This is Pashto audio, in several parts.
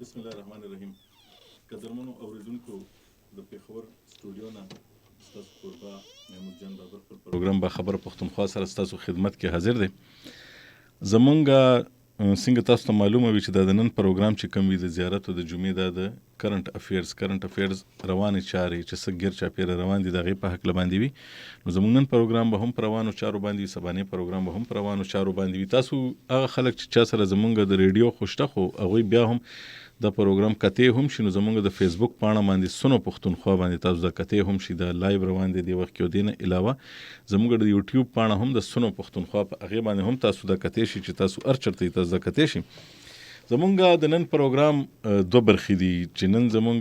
بسم الله الرحمن الرحیم. قدرمنو اوریدونکو د پیښور سټوډیو نه ستاسو کوربه محمود جان بابر پر پروګرام با خبره پښتونخوا سره ستاسو خدمت کې حاضر دی. زمونږ څنګه تاسو ته معلومه وي چې د نن پروګرام چې کوم وي د زیارت او د جمعې د کرنٹ افیرز روانې چارې چې څه ګیر چاپیره روان دي د هغې په هکله باندې وي. نو زموږ نن پروګرام به هم په روانو چارو باندې وي، سبانې پروګرام به هم په روانو چارو باندې وي. تاسو هغه خلک چې چا سره زمونږ د ریډیو خوشته خو هغوی بیا هم د پروګرام کته هم شي، نو زمونږ د فیسبوک پاڼه باندې سنو پښتونخوا باندې تاسو د کته هم شي، د لایو روان دي د وخت کې دینه علاوه زمونږ د یوټیوب پاڼه هم د سنو پښتونخوا په هغه باندې هم تاسو د کته شي چې تاسو ارچرته تاسو د کته شي. زمونږ د نن پروګرام دوه برخې دي چې نن زمونږ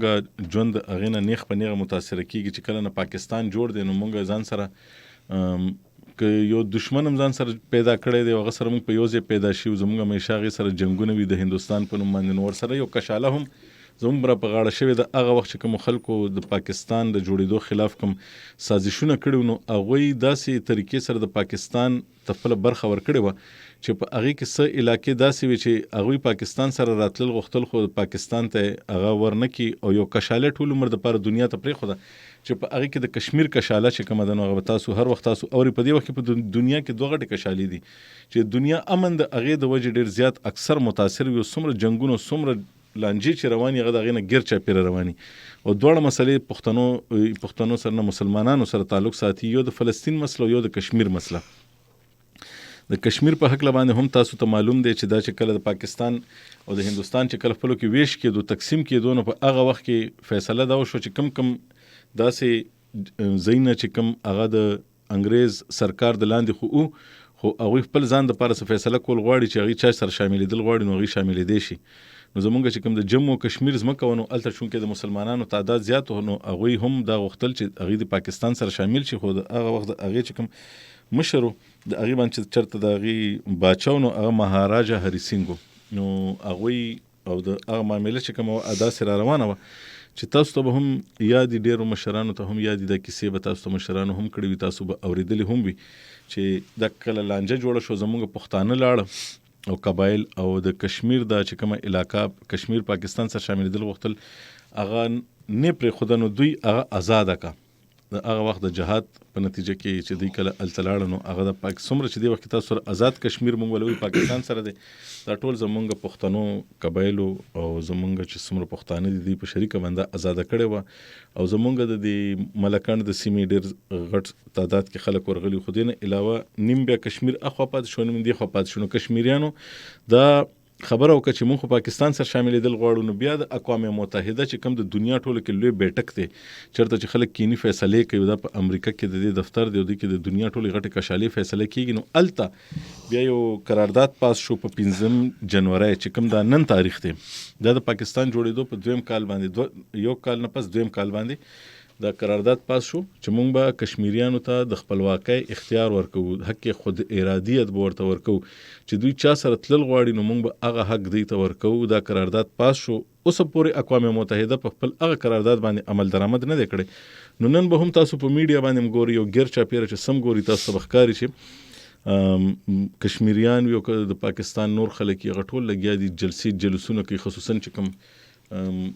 ژوند هغې نه نیغ په نیغه متاثره کیږي چې کله نه پاکستان جوړ دی نو مونږ ځان سره که یو دشمن هم ځان سره پیدا کړی دی او هغه سره موږ په یو ځای پیدا شي، زموږ همیشه هغې سره جنګونه وي د هندوستان په نوم باندې. نو ورسره یو کشاله هم زموږ را په غاړه شوې ده. هغه وخت چې کومو خلکو د پاکستان د جوړېدو خلاف کوم سازشونه کړي نو هغوی داسې طریقې سره د پاکستان ته خپله برخه ورکړې وه چې په هغې کې څه علاقې داسې وي چې هغوی پاکستان سره راتلل غوښتل خو پاکستان ته هغه ورنه کړي او یو کشاله ټول عمر دپاره دنیا ته پرېښوده چې په هغې کې د کشمیر کشاله چې کومه ده نو هغه به تاسو هر وخت تاسو اورئ. په دې وخت کې په دنیا کې دوه غټې کشالې دي چې دنیا امن د هغې د وجې ډېر زیات اکثر متاثر وي او څومره جنګونه څومره لانجې چې رواني هغه د هغې نه ګیر چاپېره رواني او دواړه مسلې پښتنو سره نه مسلمانانو سره تعلق ساتي، یو د فلسطین مسله او یو د کشمیر مسله. د کشمیر په هکله باندې هم تاسو ته معلوم دی چې دا چې کله د پاکستان او د هندوستان چې کله خپلو کې ویش کېدو تقسیم کېدو نو په هغه وخت کې فیصله دا وشوه چې کم داسې ځایونه چې کم هغه د انګریز سرکار د لاندې خو هغوی خپل ځان دپاره څه فیصله کول غواړي چې هغوی چا سره شاملېدل غواړي نو هغوی شاملېدی شي. نو زمونږ چې کوم د جمو کشمیر ځمکه وه نو هلته چونکې د مسلمانانو تعداد زیات و نو هغوی هم دا غوښتل چې هغوی د پاکستان سره شامل شي، خو د هغه وخت د هغې چې کوم مشر و د هغې باندې چې چېرته د هغې باچا و نو هغه مهاراجا هری سینګ و. نو هغوی او د هغه معامله چې کومه وه داسې را روانه وه چې تاسو ته به هم یادي ډېرو مشرانو ته هم یادي دا کیسې به تاسو ته مشرانو هم کړي وي، تاسو به اورېدلې هم وي چې دا کله لانجه جوړه شو زموږ پښتانه لاړه او قبایل او د کشمیر دا چې کومه علاقه کشمیر پاکستان سره شاملېدل غوښتل هغه نه پرېښوده نو دوی هغه ازاده کړه. د هغه وخت د جهاد په نتیجه کې چې دوی کله هلته لاړه نو هغه د څومره چې دې وخت کې تاسو سره آزاد کشمیر مونږ ولوي پاکستان سره دی دا ټول زمونږ پښتنو قبایلو او زمونږ چې څومره پښتانه دي دوی په شریکه باندې ازاده کړې وه او زمونږ د دې ملکانو د سیمې ډېر غټ تعداد کې خلک ورغلي خو دې نه علاوه نیم بیا کشمیر اخوا پاتې شو نیم دې خوا پاتې شو. نو کشمیریانو دا خبره وکړه چې موږ خو پاکستان سره شاملېدل غواړو نو بیا د اقوام متحده چې کوم د دنیا ټولو کې لوی بیټک دی چېرته چې خلک کینی فیصلې کوي دا په امریکا کې د دې دفتر دی او دې کې د دنیا ټولې غټې کشالې فیصله کېږي. نو هلته بیا یو قرارداد پاس شو په 5 جنوري چې کوم دا نن تاریخ دی دا د پاکستان جوړېدو په 2 کال باندې یو کال نه پس 2 کال باندې دا قرارداد پاس شو چې مونږ به کشمیریانو ته د خپلواکۍ اختیار ورکوو، حق خود ارادیت به ورته ورکوو چې دوی چا سره تلل غواړي نو مونږ به هغه حق دوی ته ورکوو. دا قرارداد پاس شو، اوسه پورې اقوام متحده په خپل هغه قرارداد باندې عمل درآمد نه دی کړی. نو نن به هم تاسو په میډیا باندې ګورئ یو ګیر چاپیره چې سم ګوري تاسو ته به ښکاري چې کشمیریان وي او که د پاکستان نور خلک یې هغه ټول لګیا دي جلسې جلوسونه کوي، خصوصا چې کوم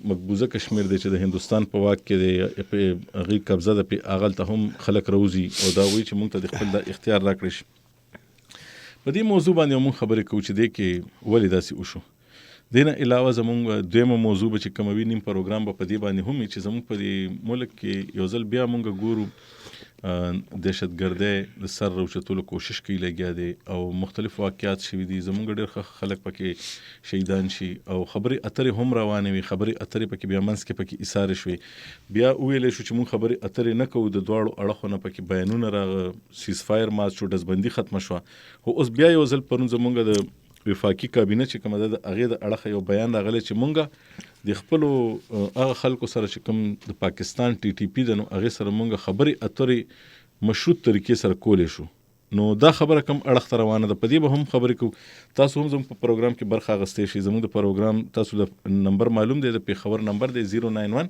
مقبوضه کشمیر دی چې د هندوستان په واک کې دی په هغې قبضه ده پې هغلته هم خلک راوځي او دا وایي چې موږ ته د خپل دا اختیار راکړی شي. په دې موضوع باندې موږ خبرې کوو چې دې کې ولې داسې وشو. دې نه علاوه زموږ دویمه موضوع به چې کومه وي نیم پروګرام به په دې باندې هم وي چې زموږ په دې ملک کې یو ځل بیا موږ ګورو دهشتګردۍ د سر راوچتولو کوشش کوي لګیا دی او مختلف واقعات شوي دي، زموږ ډېر خلک پکې شهیدان شي او خبرې اترې هم روانې وي، خبرې اترې پکې بیا منځ کې پکې ایسارې شوې. بیا وویلی شو چې موږ خبرې اترې نه کوو، د دواړو اړخو نه پکې بیانونه راغه، سیز فایر مات شو، ډزبندي ختمه شوه. خو اوس بیا یو ځل پرون زموږ د وفاقي کابینه چې کومه ده د هغې د اړخه یو بیان راغلی چې مونږ د خپلو هغه خلکو سره چې کوم د پاکستان ټي ټي پي ده نو هغې سره مونږ خبرې اترې مشروط طریقې سره کولی شو. نو دا خبره کوم اړخ ته روانه ده په دې به هم خبرې کوو. تاسو هم زموږ په پروګرام کې برخه اخیستی شئ. زموږ د پروګرام تاسو د نمبر معلوم دی، د پېښور نمبر دی 091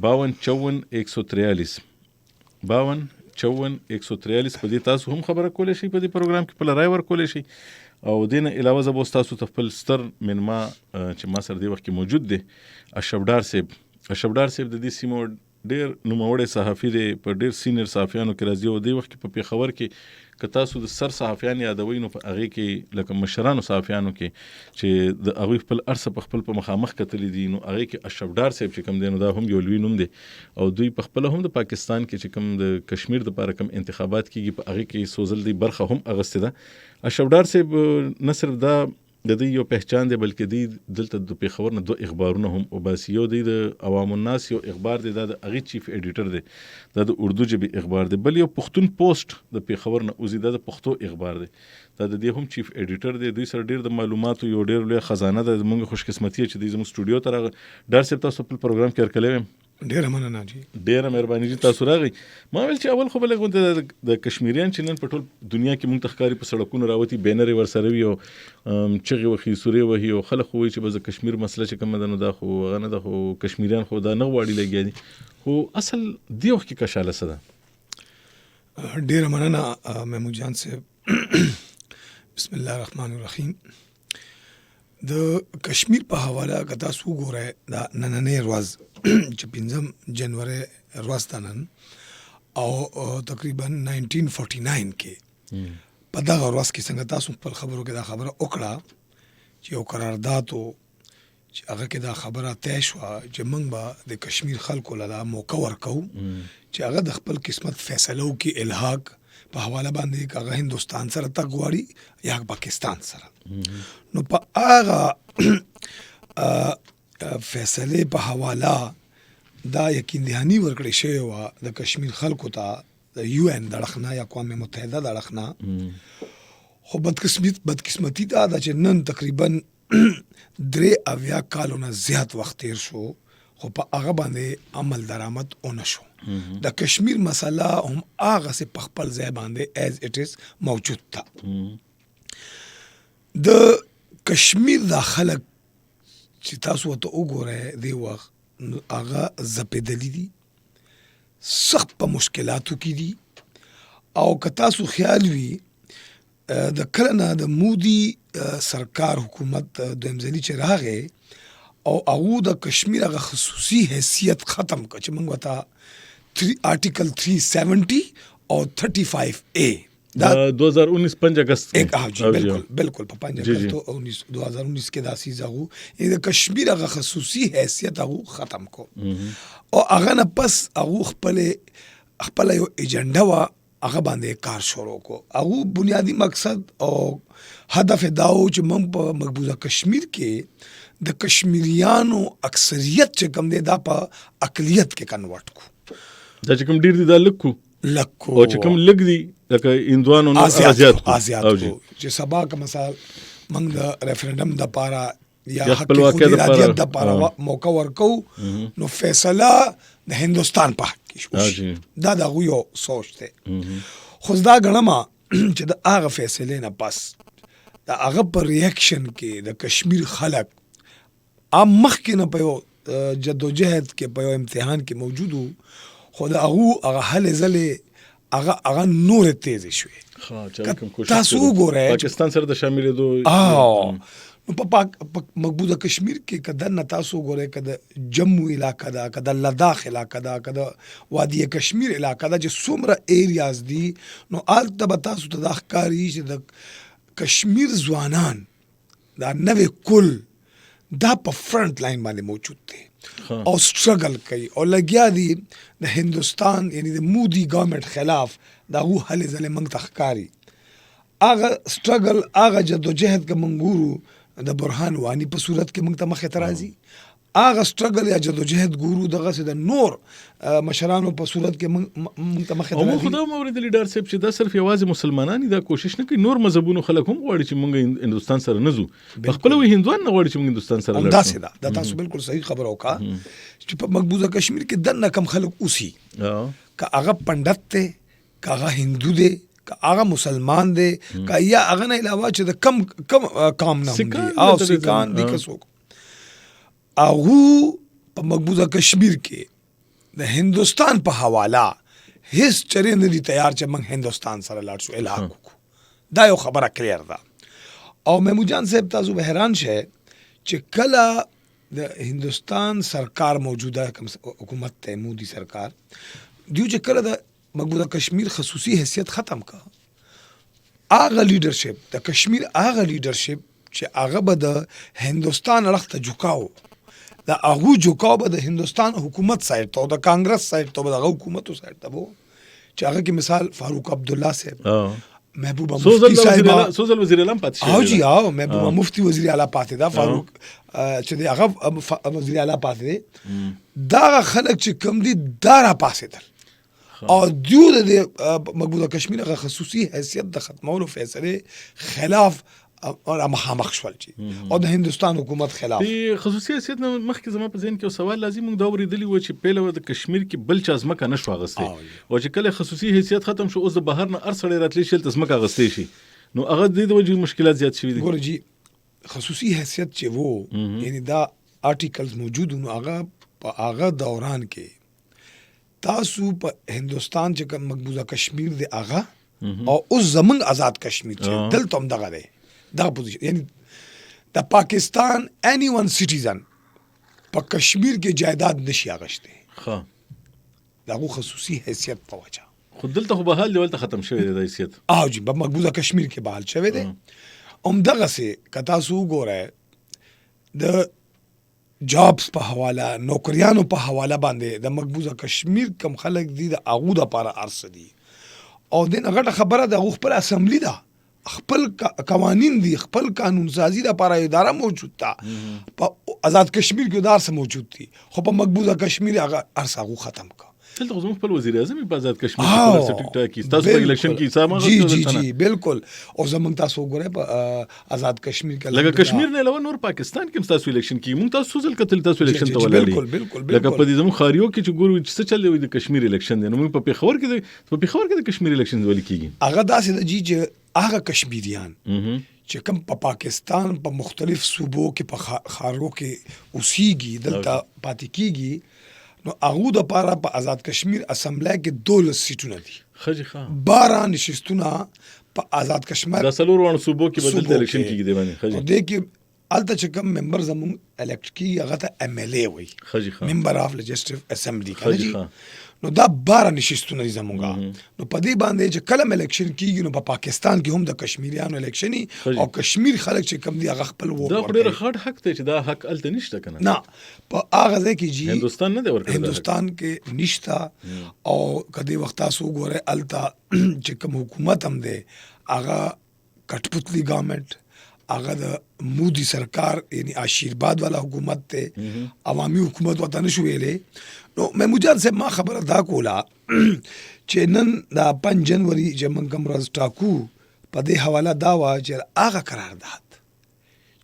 52 54 143 52 54 143. په دې تاسو هم خبره کولی شئ، په دې پروګرام کې خپله رای ورکولی شئ او دین علاوه زه به تاسو ته خپل ستر مینما چې ما سره دی وخت کې موجود دی اشرفډار صاحب د دې سیمو ډیر نوموړی صحافي دی په ډیر سینیر صحافیانو کې راځي او دی وخت کې په پیښور کې که تاسو د سر صحافیان یادوئ نو په هغې کې لکه مشرانو صحافیانو کې چې د هغوی خپل ارڅه په خپل په مخامخ کتلي دي نو هغې کې اشرفډار صاحب چې کوم دی نو دا هم یو لوی نوم دی او دوی په خپله هم د پاکستان کې چې کوم د کشمیر دپاره کوم انتخابات کېږي په هغې کې سوزل دی برخه هم اغوستې ده اشرفډار صاحب نه صرف دا د دې یو پہچان دی بلکې دی دلته د پیښور نه 2 اخبارونه هم وباسي یو دی د عوام الناس یو اخبار دی دا د هغې چیف ایډیټر دی دا د اردو ژبې اخبار دی بل یو پښتون پوسټ د پیښور نه وزي دا د پښتو اخبار دی دا د دې هم چیف ایډیټر دی دوی سره ډیر د معلوماتو یو ډیر لوی خزانه ده زموږ خوش قسمتي چې دوی زموږ سټوډیو ته راغی ډار صاحب تاسو په پروګرام کې ورکړی ډیره مننه جی ډیره مهرباني جی تاسو راغی ما ویل چې اول خو بل غونډه د کشمیریان چې نن په ټول دنیا کې مونږ تخکاری په سړکونو راوتی بینر ورسره وي او چغې وخی سورې وهي او خلک خو وایي چې به کشمیر مسله چې کومه ده نو دا خو هغه نه ده خو کشمیریان خو دا نه غواړي لګیا دي خو اصل دی وخت کې کشاله څه ده ډیره مننه محمود جان صاحب بسم الله الرحمن الرحیم د کشمیر په حواله که تاسو وګورئ دا نننۍ ورځ چې 5 جنوري ورځ ده نن او تقریبا 1949 کې په دغه ورځ کې څنګه تاسو خپل خبرو کې دا خبره وکړه چې یو قرارداد و چې هغه کې دا خبره طے شوه چې موږ به د کشمیر خلکو له موقع ورکوو چې هغه د خپل قسمت فیصلو کې الحاق په حواله باندې که هغه هندوستان سره تګ غواړي یا پاکستان سره نو په هغه فیصلې په حواله دا یقین دهاني ورکړې شوې وه د کشمیر خلکو ته د یو ان د اړخ یا اقوام متحده د اړخ نه خو بدقسمتي دا ده چې نن تقریبا 3 کالونه زیات وخت تیر شو خو په هغه باندې عمل درآمد ونه شو د کشمیر مسله هم هغه سه په خپل ځای باندې ایز اټ از موجود ده د کشمیر د خلک چې تاسو ته وګورئ دی وخت هغه زپېدلی دي سخت په مشکلاتو کې دي او که تاسو خیال وي د کله نه د مودي سرکار حکومت دویم ځلي چې راغی او هغه د کشمیر هغه خصوصي حیثیت ختم کړ چې موږ ته آرټیکل 370 او 35A دا 2019 5 اگست بالکل په 5 اگست 2019 کې دا سیز هغه د کشمیر هغه خصوصي حیثیت هغه ختم کو او هغه نه پس هغه خپل یو ایجنډا وا هغه باندې کار شروع کو هغه بنیادی مقصد او هدف داو چې موږ په مقبوضه کشمیر کې د کشمیریانو اکثریت چې کوم دی دا په اقلیت کې کنورټ کو دا چې کوم ډیر دي دا لکو او چې کوم لګ دي لکه هندوانو نه آزاد کو چې سبا که مثال موږ د ریفرندم د پاره یا حق خودی د پاره موقع ورکو نو فیصله د هندوستان په حق کې شو دا د یو سوچ ته خو دا غنما چې د هغه فیصله نه پس د هغه پر ریاکشن کې د کشمیر خلک مخکې نه په جدوجہد کې په امتحان کې موجودو خو دا هغه حل زلې هغه نور تیز شوې تاسو وګورئ پاکستان سره د شاملېدو نو په مقبوضه کشمیر کې کده نه تاسو وګورئ کده جموں علاقہ دا کده لداخ علاقہ دا کده وادي کشمیر علاقہ دا چې څومره ایریاز دي نو آلته به تاسو ته د ښکاري چې د کشمیر ځوانان دا نوې کل دا په فرنٹ لاین باندې موجود دي او سټرګل کوي او لګیا دي د هندوستان یعنی د مودي ګورنمنت خلاف دا هو حل زله منګ تخکاری اغه سټرګل اغه جدوجہد کې منګورو د برهان وانی په صورت کې منګ ته مخ اعتراضي اغه سټرګل یا جدوجہد ګورو دغه سه د نور مشرانو په صورت کې منګ ته مخ اعتراضي خو خدای مورید لیډر صاحب چې دا صرف یوازې مسلمانان دا کوشش نه کوي نور مذهبونو خلک هم غواړي چې موږ هندوستان سره نزو خپل وی هندوان نه غواړي چې موږ هندوستان سره دا سه دا تاسو بالکل صحیح خبر وکا چې په مقبوضه کشمیر کې دنه کم خلک اوسي که هغه پندت ته که هغه هندو دی که هغه مسلمان دی که یا هغه نه علاوه چې د کم قام نه دي او سکان دي کسو هغه په مقبوضه کشمیر کې د هندوستان په حواله هیڅ چرې نه دي تیار چې موږ هندوستان سره لاړ شو الحاق کو دا یو خبره کلیر ده او محمود جان صاحب تاسو به حیران شئ چې کله د هندوستان سرکار موجوده کوم حکومت ته مودي سرکار دیو چې کله د مقبوضه کشمیر خصوصي حیثیت ختم کا هغه لیډرشپ د کشمیر هغه لیډرشپ چې هغه به د هندوستان اړخ ته جوکاو دا هغه جوکاو به د هندوستان حکومت سایډ ته او د کانګرس سایډ ته به د حکومت سایډ ته وو چې هغه کې مثال فاروق عبدالله صاحب محبوبہ مفتی صاحب سوزل وزیر اعظم پاتې شو او جی او محبوبہ مفتی وزیر اعلی پاتې دا فاروق چې دی هغه وزیر اعلی پاتې دی دا خلک چې کم دي دا را پاسېدل او دیو د مقبوضه کشمیر هغه خصوصي حیثیت د ختمولو فیصله خلاف اور مخامخ شول چې او د هندستان حکومت خلاف په خصوصي حیثیت نه مخکې زما په ذهن کې سوال لازم موږ دا ورېدلی و چې پیله د کشمیر کې بل چا ځمکه نشو اغستې او چې کله خصوصي حیثیت ختم شو اوس د بهر نه هر سړی راتلی شي ځمکه اغستې شي نو هغه د دې وجې مشکلات زیات شوي دي ګوره جی خصوصي حیثیت چې وو یعنی دا آرټیکلز موجود نو هغه په هغه دوران کې تاسو په هندستان چې کوم مقبوضه کشمیر دی هغه او اوس زمونږ آزاد کشمیر چې دلته هم دغه دی دا پوزیشن یعنی د پاکستان any one citizen په کشمیر کې جایداد نشي اغشته ښه دغه خصوصي حیثیت په وجه خو دلته خو بحال دی ولته ختم شوی دی د حیثیت او جی په مقبوضه کشمیر کې بحال شوی دی دغه سه کتا سو ګوره د جابس په حواله نوکریانو په حواله باندې د مقبوضه کشمیر کم خلک دي د اغو د لپاره ارس دي او دین غټه خبره د خپل اسمبلی ده خپل قوانین دي خپل قانون سازی د لپاره اداره موجود ده په آزاد کشمیر کې اداره موجود دي خو په مقبوضه کشمیر هغه ارس هغه ختم کا دلته خو زموږ خپل وزیر اعظم په آزاد کشمیر کې ریاست ټاکی تاسو په الیکشن کې حساب جی جی جی بالکل او زمونږ تاسو وګورئ په آزاد کشمیر کې لکه کشمیر نه علاوه نور پاکستان کې تاسو الیکشن کې موږ تاسو ځل کتل تاسو الیکشن ته ولاړی بالکل بالکل لکه په دې زموږ خاریو کې چې ګورو چې څه چل دی د کشمیر الیکشن دی نو موږ په پیښور کې د کشمیر الیکشن ولې کیږي هغه داسې د جی چې هغه کشمیریان چې کوم په پاکستان په مختلف صوبو کې په خارو کې اوسېږي دلته پاتې کیږي نو هغه د پاره په آزاد کشمیر اسمبلی کې 12 سیټونه دي خجی خان 12 نشستونه په آزاد کشمیر د سلورو صوبو کې بدل الیکشن کیږي دی باندې خجی دې کې الته چې کوم ممبر زمون الکټ کی هغه ته ایم ال ای وای خجی خان ممبر اف لیجسلیټیو اسمبلی خجی نو دا 12 نشستونه دي زمونږه نو په دې باندې چې کله الیکشن کیږي نو په پاکستان کې هم د کشمیریانو الیکشني او کشمیر خلک چې کم دي هغه خپل وو دا ډېر خاط حق دی چې دا حق الته نشته کنه نه په هغه ځای کې جی هندستان نه دی ورکړی هندستان کې نشتا او کدی وخت تاسو ګوره الته چې کوم حکومت هم دی هغه کټپوتلی ګورنمنت هغه د مودي سرکار یعنی آشیرباد والا حکومت ته عوامي حکومت وته نشو ویلې نو محمود جان صاحب ما خبره دا کوله چې نن دا 5 جنوري چې موږ کوم ورځ ټاکو په دې حواله دا وا چې هغه قرارداد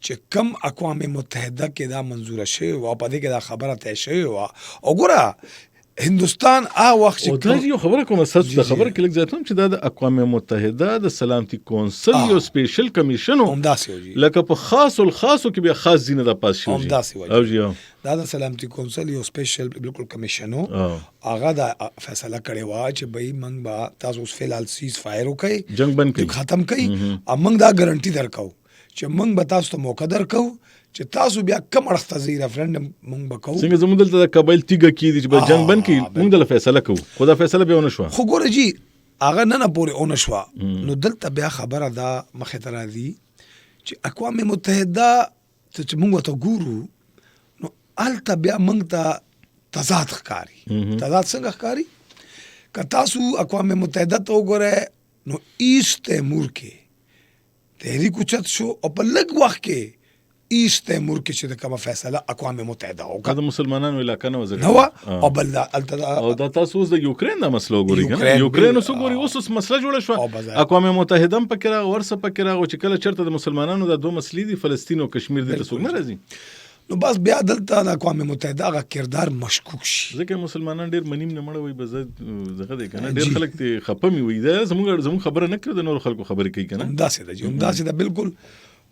چې کم اقوام متحده کې دا منزوره شوی او په دې کې دا خبره طے شوی و او ګوره هندستان وخت او دا یو خبره کوم اساس د خبره کې لږ زیاتوم چې دا د اقوام متحده د سلامتي کونسل یو سپیشل کمیشن لکه په خاصو کې بیا خاص زینه د پاس شوی او جی دا د سلامتي کونسل یو سپیشل بالکل کمیشن هغه دا فیصله کړی و چې به موږ با تاسو فعال سیز فایر وکړي جنگ بند کړي ختم کړي موږ دا ګارانټي درکو چې موږ به تاسو ته موقع درکو چې تاسو بیا کوم اړخته زی ریفرندم مونږ وکاو څنګه زموږ دلته د قبایل تیګه کې دي چې به جنگ بند کړي مونږ د فیصله کوو خو دا فیصله به ونه شو خو ګوره جی هغه نه پورې ونه شو نو دلته بیا خبره دا مخې ته راځي چې اقوام متحده چې مونږ ته ګورو نو الته بیا مونږ ته تضاد ښکاری تضاد څنګه ښکاری که تاسو اقوام متحده ته وګورئ نو ایست تیمور کې تحریک اوچت شو او په لږ وخت کې ایست تیمور کې چې د کومه فیصله اقوام متحده وکړه د مسلمانانو علاقه نه وزګ نو او بل او دا تاسو د یوکرين د مسلو ګوري کنه یوکرين اوس ګوري اوس مسله جوړه شو اقوام متحده هم پکې راغ ورسه پکې راغ چې کله چرته د مسلمانانو د دوه مسلې دي فلسطین او کشمیر د تاسو نه راځي نو بس بیا دلته د اقوام متحده هغه کردار مشکوک شي ځکه مسلمانان ډیر منیم نه مړ وي بزه زغه دی کنه ډیر خلک ته خپمي وي دا زموږ خبره نه کړ د نور خلکو خبرې کوي کنه همدا سي دا بالکل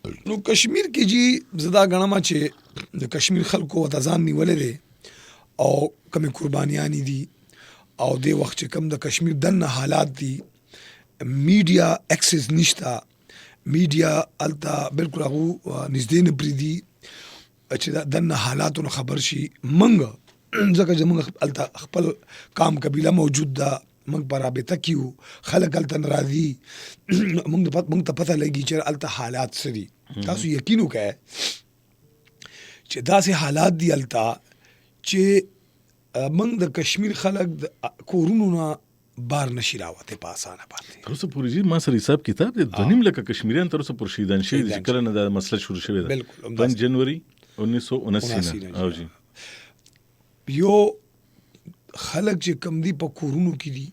نو کشمیر کې جی زدا غنما چې د کشمیر خلکو وتزان نیولې دي او کوم قربانیان دي او د وخت چې کوم د کشمیر دنه حالات دي میډیا اکسس نشتا میډیا الته بالکل هغه نږدې نه پریدي چې دا دنه حالاتونو خبر شي. منګه ځکه چې موږ الته خپل کام قبیله موجود ده، موږ په رابطه کې یو، خلک هلته راځي، موږ ته پته لګي چې هلته حالات څه دي. تاسو یقین وکړئ چې داسې حالات دي هلته چې موږ د کشمیر خلک د کورونو نه بار نشي راوته په اسانه باندې. تر اوسه پورې جی ما سره حساب کتاب دی 2.5 لک کشمیریان تر اوسه پورې شهیدان شوي دي چې کله نه دا مسله شروع شوې ده. بالکل 5 جنوري 1979 نه. او جی یو خلک چې کم دي په کورونو کې دي،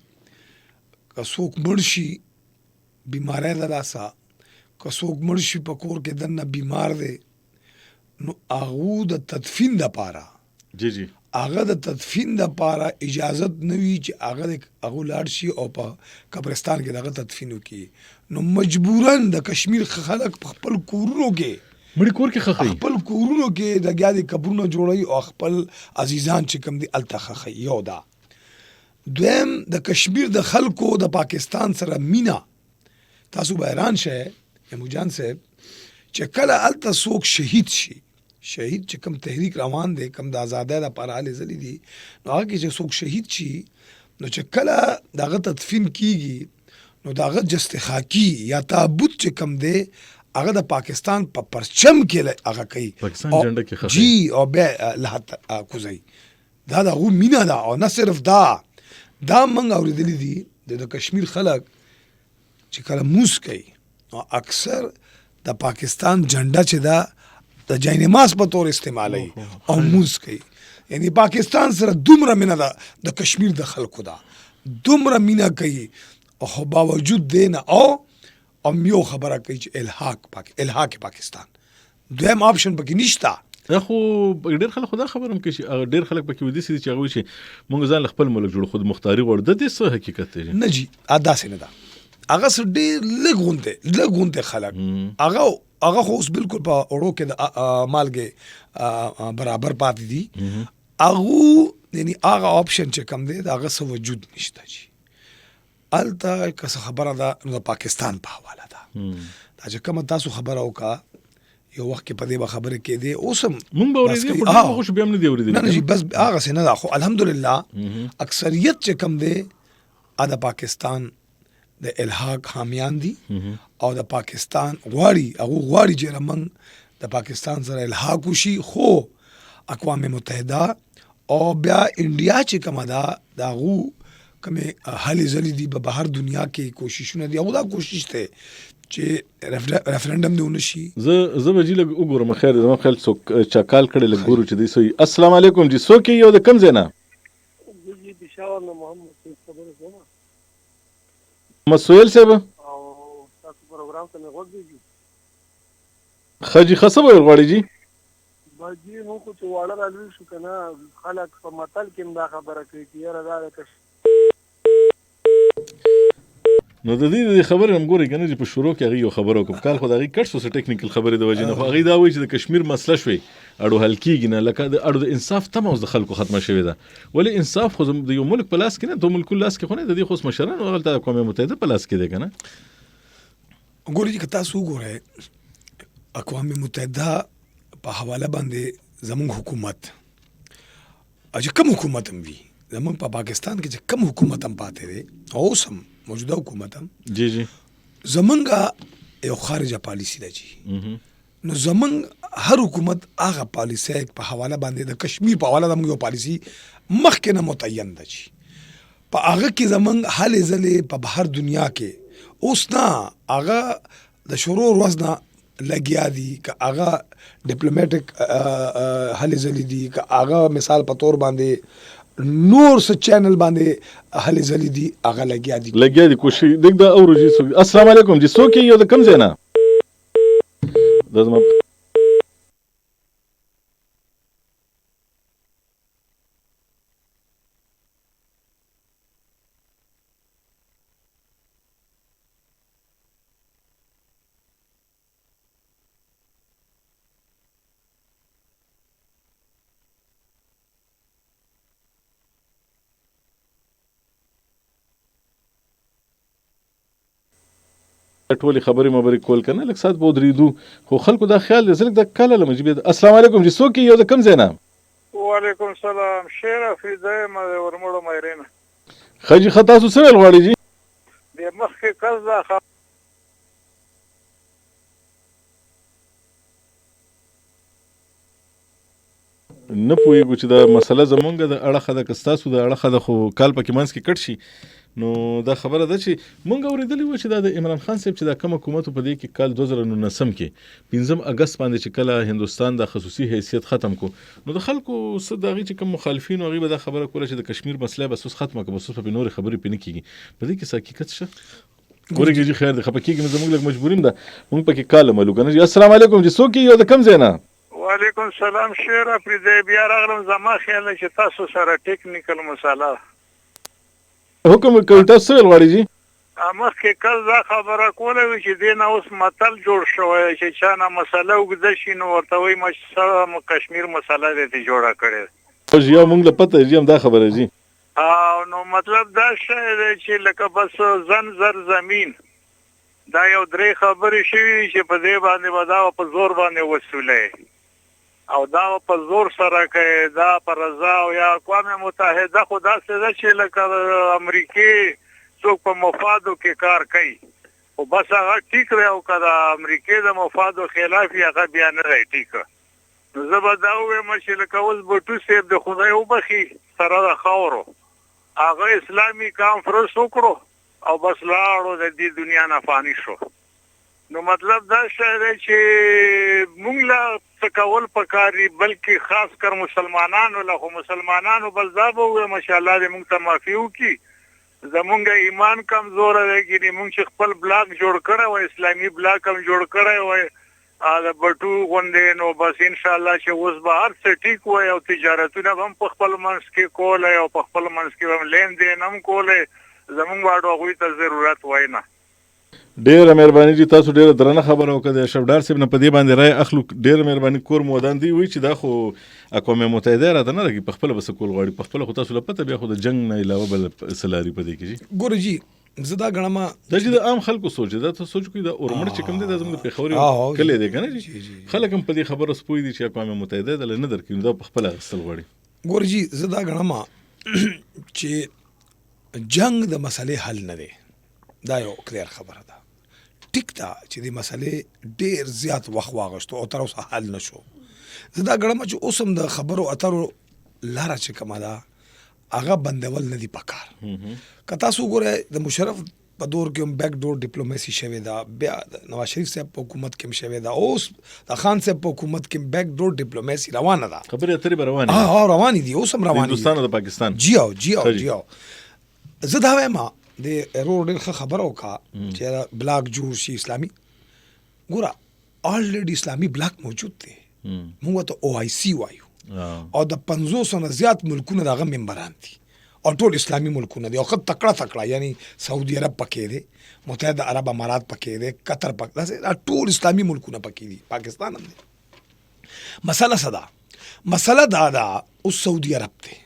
که څوک مړ شي بیماری د لاسه، که څوک مړ شي په کور کې دنه بیمار دی، نو هغه د تدفین دپاره جی جی هغه د تدفین دپاره اجازت نه وي چې هغه لاړ شي او په قبرستان کې دغه تدفین وکړي. نو مجبوراً د کشمیر خلک په خپل کورونو کې مړي کور کې خخي، خپل کورونو کې لګیا دي قبرونه جوړوي او خپل عزیزان چې کوم دي الته خخي. یو دا دویم د کشمیر د خلکو د پاکستان سره مینا. تاسو به حیران شئ امو جان صاحب چې کله الته څوک شهید شي، شهید چې کوم تحریک روان دی، کوم د آزادۍ لپاره هلې ځلې دي، نو هغه کې چې څوک شهید شي نو چې کله دغه تدفین کیږي نو دغه جست خاکی یا تابوت چې کوم دی هغه د پاکستان په پرچم کې هغه کوي، پاکستان جنډه کې خخي جی او به لحت کوزي. دا دغه مینا ده. او نه صرف دا موږ اورېدلي دي د کشمیر خلک چې کله موس کوي او اکثر د پاکستان جنډه چې دا د جاینماز په تور استعمالوي او موس کوي. یعنی پاکستان سره دومره مینه ده د کشمیر د خلکو ده، دومره مینه کوي او باوجود دینه او یو خبره کوي چې الحاق پاکستان دویم آپشن پکې نشته. دا خو ډېر خلک خدا خبرم کوي چې ډېر خلک پکې ودی سي چې هغه چې موږ ځان خپل ملک جوړ خود مختاري غوړ د دې څه حقیقت دی نه جی ادا سي نه ده. هغه څه ډېر لګونته خلک هغه خو اوس بالکل په اورو کې د مالګه برابر پاتې دي. هغه یعنی هغه آپشن چې کم دی هغه څه وجود نشته جی. الته که څه خبره ده نو د پاکستان په حواله ده. دا چې کوم تاسو خبره وکړه یو وخت کې په دې خبره کې دی اوسم مونږ به ورېدل خو بیا هم نه دی ورېدل. نه جی بس هغه څه نه ده. خو الحمدلله اکثریت چې کم دی د پاکستان د الحاق حامیان دي او د پاکستان غواړي چې موږ د پاکستان سره الحاق وشي. خو اقوام متحده او بیا انډیا چې کومه ده دا کومه هلې ځلې دي په بهر دنیا کې کوششونه دي او دا کوشش ته چې ریفرندم دی ونشي. زه به جی لګ وګورم. خیر زما خیال څوک چاکال کړي لګ ګورو چې دی سوی. السلام علیکم جی څوک یو د کم زینا جی پېښور نه محمد خبره کوم مسویل صاحب او تاسو پروګرام ته غوږ دی خجی خصب ورغړی جی باجی نو کو چې واړه راځي شو کنه خلک په متل کې دا خبره کوي چې یاره دا نو د دې خبرې هم ګوري کنه چې په شروع کې هغه یو خبرو کوم کال خو دا غي کټ سو ټیکنیکل خبرې د وجې نه هغه دا وایي چې د کشمیر مسله شوي اړو حل کیږي نه لکه د اړو د انصاف تم اوس د خلکو ختمه شوی ده. ولی انصاف خو د یو ملک په لاس کې نه، د ملک لاس کې خو نه، د دې خو مشران او غلطه قوم متحده په لاس کې ده کنه. ګوري چې تاسو ګورئ اقوام متحده په حواله باندې زموږ حکومت چې کوم حکومت هم وي زموږ په پاکستان کې چې کوم حکومت هم پاتې دی او سم موجوده حکومت هم جی جی زمونږه یو خارجه پالیسی ده جی. نو زمونږ هر حکومت هغه پالیسی په حواله باندې د کشمیر په حواله زمونږ یو پالیسی مخکې نه متعین ده جی. په هغه کې زمونږ هلې ځلې په بهر دنیا کې اوس نه هغه د شروع ورځ نه لګیا دي که هغه ډیپلوماټیک هلې ځلې دي که هغه مثال په تور باندې نور څه چینل باندې هلې ځلې دي هغه لګیا دي کوشش دګ دا اورو جی. السلام علیکم جی څوک یو د کم زینا د زما ټولې خبرې مبرې کول کنه لږ ساعت به ودرېدو خو خلکو دا خیال دی زه لږ دا کله له مجیب السلام علیکم جی څوک یو د کوم ځای نه وعلیکم السلام شیر افریده یم د ورمړو مایرینه ښه جي ښه تاسو څه ویل غواړئ جي د مخکې کس دا نه پوهېږو چې دا مسله زمونږ د اړخه ده که ستاسو د اړخه ده خو کال پکې منځ کې کټ شي نو دا خبره ده چې مونږ اورېدلي وو چې دا د عمران خان صاحب چې دا کوم حکومت په دې کې کال 2019 کې 5 اگست باندې چې کله هندوستان د خصوصي حیثیت ختم کو نو د خلکو څه دغه چې کوم مخالفین او غیبه دا خبره کوله چې د کشمیر مسله بس اوس ختمه که بس اوس په نورې خبرې پنه کیږي په دې کې حقیقت شه ګورګي جی خیر دی خپکیږي زموږ لږ مجبوریم ده مونږ پکې کال ملو کنه السلام علیکم جی څوک یو د کم زینا وعلیکم السلام شیر افریده بیا راغلم زما خیال چې تاسو سره ټیکنیکل مساله حکم کوي تاسو څه غواړئ جی مخکې کل دا خبره کوله وي چې دې نه اوس متل جوړ شوی چې چا نه مسله اوږده شي نو ورته وایي کشمیر مسله دې جوړه کړې جی مونږ له پته جی هم دا خبره جی نو مطلب دا شی دی چې لکه بس زن زر زمین دا یو درې خبرې شوي چې په دې باندې به دا په زور باندې وسولې او دا په زور سره کوي دا په رضا او یا اقوام متحده خو داسې ده چې لکه امریکې څوک په مفادو کې کار کوي خو بس هغه ټیک دی او که د امریکې د مفادو خلاف یې هغه بیا نه دی ټیکه نو زه به دا ووایم چې لکه اوس بټو صاحب د خدای وبخي سره د خاورو هغه اسلامي کانفرنس وکړو او بس لاړو د دې دنیا نه فاني شو نو مطلب دا شی دی چې مونږ له څه کول پکار دي بلکې خاص کر مسلمانانو له خو مسلمانانو بس دا به ووایم ماشاءالله دې مونږ ته معافي وکړي زمونږ ایمان کمزوره دی ګینې مونږ چې خپل بلاک جوړ کړی وای اسلامي بلاک هم جوړ کړی وای د بټو غوندې نو بس انشاءالله چې اوس به هر څه ټیک وای او تجارتونه به هم په خپل منځ کې کولی او په خپل منځ کې به هم لین دین هم کولی زمونږ واړو هغوی ته ضرورت وای نه ډیره مهرباني جی تاسو ډیره درنه خبره وکړه د شفدار صاحب نه په دې باندې رای اخلو ډیره مهرباني کور مودان دی وی چې دا خو اقوام متحده را نه لګي په خپل بس کول غواړي په خپل خو تاسو له پته بیا خو د جنگ نه علاوه بل سلاري په دې کې جی ګور جی زدا غنما دا چې د عام خلکو سوچ دا ته سوچ کوي دا اورمړ چې کوم دي د زموږ په خبرې کله دی کنه جی خلک هم په دې خبره سپوي دي چې اقوام متحده د نه درکې دا په خپل اصل غواړي ګور جی زدا غنما چې جنگ د مسلې حل نه دی دا یو کلیر خبره ده ټیک دا چې د مسلې ډیر زیات وخت واغشتو او تر اوسه حل نشو زدا غړم چې اوسم د خبرو اترو لاره چې کومه ده هغه بندول نه دی پکار که تاسو ګوره د مشرف په دور کې هم بیک ډور ډیپلوماسي شوې ده بیا نواز شریف صاحب په حکومت کې هم شوې ده اوس د خان صاحب په حکومت کې بیک ډور ډیپلوماسي روانه ده خبرې اترې روانې روانې دي اوس هم روانې دي هندوستان او د پاکستان جی او زه دا وایم د ایرور ډېر ښه خبره وکړه چې بلاک جوړ شي اسلامي ګوره آلریډي اسلامي بلاک موجود دی موږ ته OIC وایو او د 500 نه زیات ملکونه دغه ممبران دي او ټول اسلامي ملکونه دي او خط تکړه یعنی سعودي عرب پکې دی متحده عرب امارات پکې دی قطر پکې دی ټول اسلامي ملکونه پکې دي پاکستان هم دی مسله دا اوس سعودي عرب دی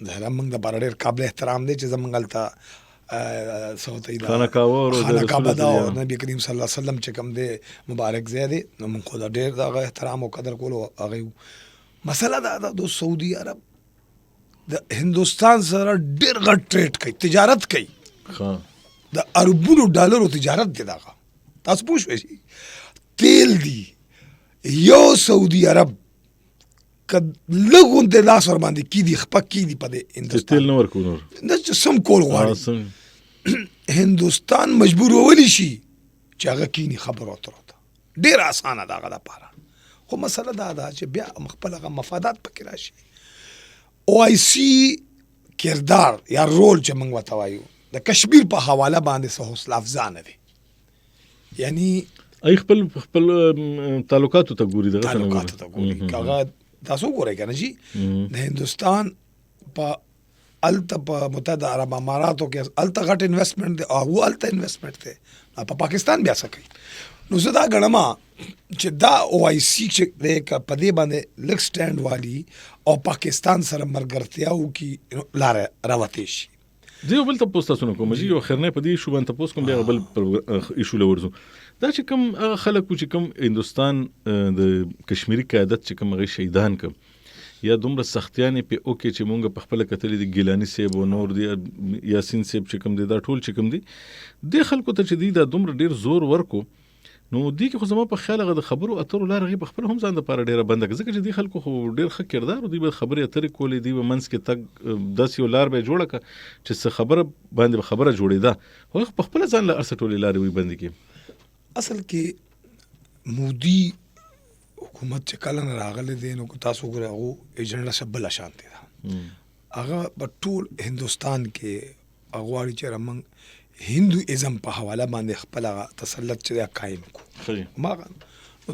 دا موږ د بار ډېر قابل احترام دی چې زموږ هلته خانقاه دا نبی کریم صلی الله علیه وسلم چې کوم دی مبارک ځای دی نو موږ خو دا ډېر د هغه احترام او قدر کولو هغه مسله دا د سعودي عرب د هندوستان سره ډېر غټ ټریډ کوي تجارت کوي د اربونو ډالرو تجارت دی دغه تاسو پوه شئ تیل دی یو سعودي عرب که لږ د لاس ور باندې کیدي خپک کیدي په دې هندوستان تیل نه ورکو نور دا چې سم کول غواړي هندوستان مجبور ولی شي چې هغه کینی خبرو اترو ډیر اسانه ده هغه لپاره خو مسله دا ده چې بیا خپل هغه مفادات پکې راشي OIC کردار یا رول چې موږ ورته وایو د کشمیر په حواله باندې څه حوصله افزانه دي یعنی ای خپل تعلقاتو ته ګوري دغه تعلقاتو ته ګوري هغه تاسو ګورئ کنه جی د هندوستان په الته په متحده عرب اماراتو کې الته غټ انویسټمنٹ دی او الته انویسټمنٹ دی په پاکستان بیا څه کوي نو زه دا غنما چې دا OIC چې د په دې باندې لک سټاند والی او پاکستان سره مرګرتیا وکي لاره راوته شي زه یو بل تاسو تاسو کوم چې یو خرنه په دې شو باندې تاسو کوم بیا بل ایشو لورځو دا چې کوم هغه خلک چې کوم هندستان د کشمیری قیادت چې کوم غي شهیدان کوم یا دومره سختیانې په اوکې چې مونږ په خپل کتلې د ګیلانی سیب او نور دی یاسین سیب چې کوم دی دا ټول چې کوم دی د خلکو ته چې دی دا دومره ډیر زور ورکو نو دی کې خو زما په خیال غو د خبرو اترو لار غي په خپل هم ځان د پاره ډیره بنده ځکه چې دی خلکو خو ډیر ښه کردار دی به خبرې اترې کولې دی به منس کې تک 10 یو لار به جوړه ک چې څه خبره باندې خبره جوړېده خو په خپل ځان له ارسټولې لارې وي بندي کې اصل کې مودي حکومت چې کله نه راغله دي نو تاسو ګره هغه ایجنډا سبل شانتي ده هغه په ټول هندستان کې اغواړي چې رمنګ هندوازم په حواله باندې خپل تسلط چې قائم کو ما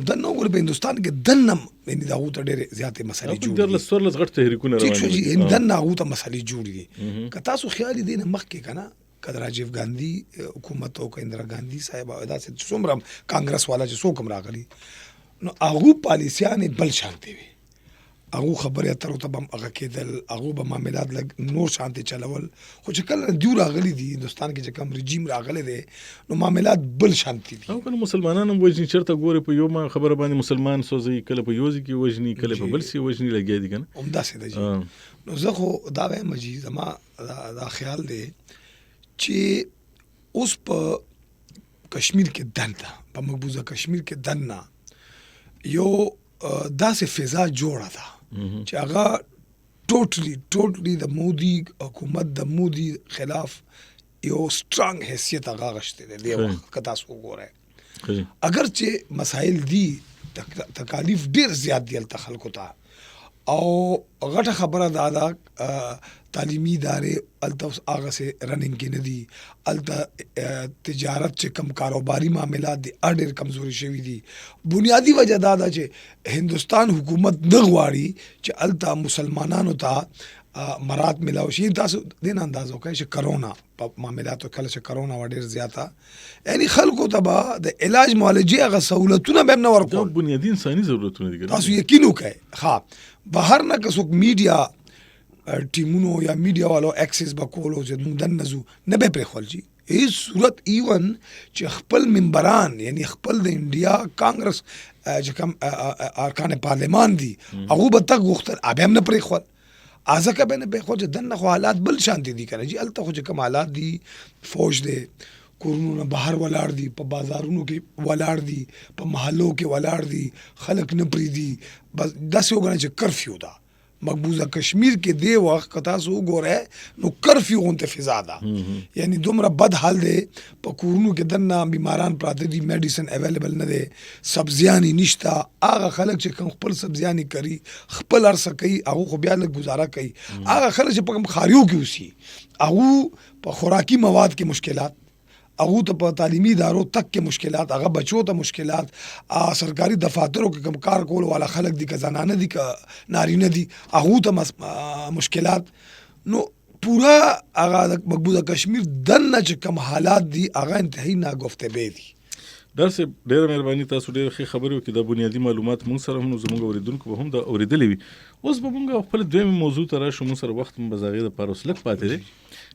د نو ګور په هندستان کې دنم یعنی دا غوته ډېر زیاتې مسلې جوړ دي د لس غټ تحریکونه روان دي چې دنه غوته مسلې جوړ دي که تاسو خیال دي نه مخ کې کنه کله راجیو ګاندھی حکومت او اندرا ګاندھی صاحب او داسې څومره کانګرس والا چې څوک راغلي نو هغه پالیسیانه بل شانتي وي هغه خبره تر ته بم هغه کېدل هغه به معاملات لګ نور شانتي چلول خو چې کله دیو راغلي دي هندستان کې چې کوم رژیم راغلي دي نو معاملات بل شانتي دي او کنه مسلمانانو وجني چرته ګوره په یو ما خبره باندې مسلمان سوځي کله په یوځي کې وجني کله په بل سي وجني لګي دي کنه همدا سي دي نو زه خو دا وایم چې زما دا خیال دی چې اوس په کشمیر کې دنده په مقبوضه کشمیر کې دنه یو داسې فضا جوړه ده چې هغه ټوټلی د مودي حکومت د مودي خلاف یو سترانګ حیثیت هغه غشته دی وخت کتا سو ګوره اگر چې مسائل دي تکالیف ډیر زیات دي تل خلکو ته او غټه خبره دا تعلیمی ادارې الته هغه سه رننګ کې نه دي الته تجارت چې کم کاروباري معاملات دي ډېر کمزوري شوي دي بنیادی وجہ دا ده چې هندستان حکومت نه غواړي چې الته مسلمانانو ته مراد ملاو شي تاسو دین اندازو کوي چې کرونا په معاملاتو کله چې کرونا وړ زیاته یعنی خلکو ته د علاج معالجه غو سہولتونه به نه ورکو بنیادی انساني ضرورتونه دي تاسو یقین وکړئ ها بهر نه کڅوک میډیا ټیمونو یا میډیا والو اکسس بکولو چې موږ دنزو نه به پرې خپل شي هیڅ صورت ایون چې خپل منبران یعنی خپل د انډیا کانګرس چې کوم ارکان پارلمان دي هغه به تک وختل ابه هم نه پرې خپل ازکه به نه به خو چې دنه حالات بل شانتي دي کنه جی الته خو چې کوم حالات دي فوج دي کورونو بهر ولاړ دي په بازارونو کې ولاړ دي په محلو کې ولاړ دي خلک نه پری دي بس داسې وګڼه چې کرفیو ده مقبوضه کشمیر کې دی وخت کتا سو ګوره نو کرفیو غونته فضا ده یعنی دومره بد حال دی په کورونو کې دنه بیماران پراته دي میډیسن اویلیبل نه دي سبزیانی نشتا هغه خلک چې کوم خپل سبزیانی کوي خپل ارسه کوي هغه خو بیا له گزاره کوي هغه خلک چې په کوم خاریو کې وسی هغه په خوراکي مواد کې مشکلات هغه ته په تعلیمي ادارو تک کې مشکلات هغه بچو ته مشکلات سرکاري دفاترو کې کم کار کول والا خلک دي که زنانه دي که نارینه دي هغه ته مشکلات نو پورا هغه مقبوضه کشمیر دنه چې کم حالات دي هغه انتهایی ناگفته به دي درسه ډیره مهرباني تاسو ډیره ښه خبرې وکړه د بنیادی معلومات مونږ سره هم زموږ اوریدونکو به هم دا اوریدلې وي اوس به مونږ خپل دویم موضوع ته راشو مونږ سره وخت مبزاغې د پاروسلک پاتې دی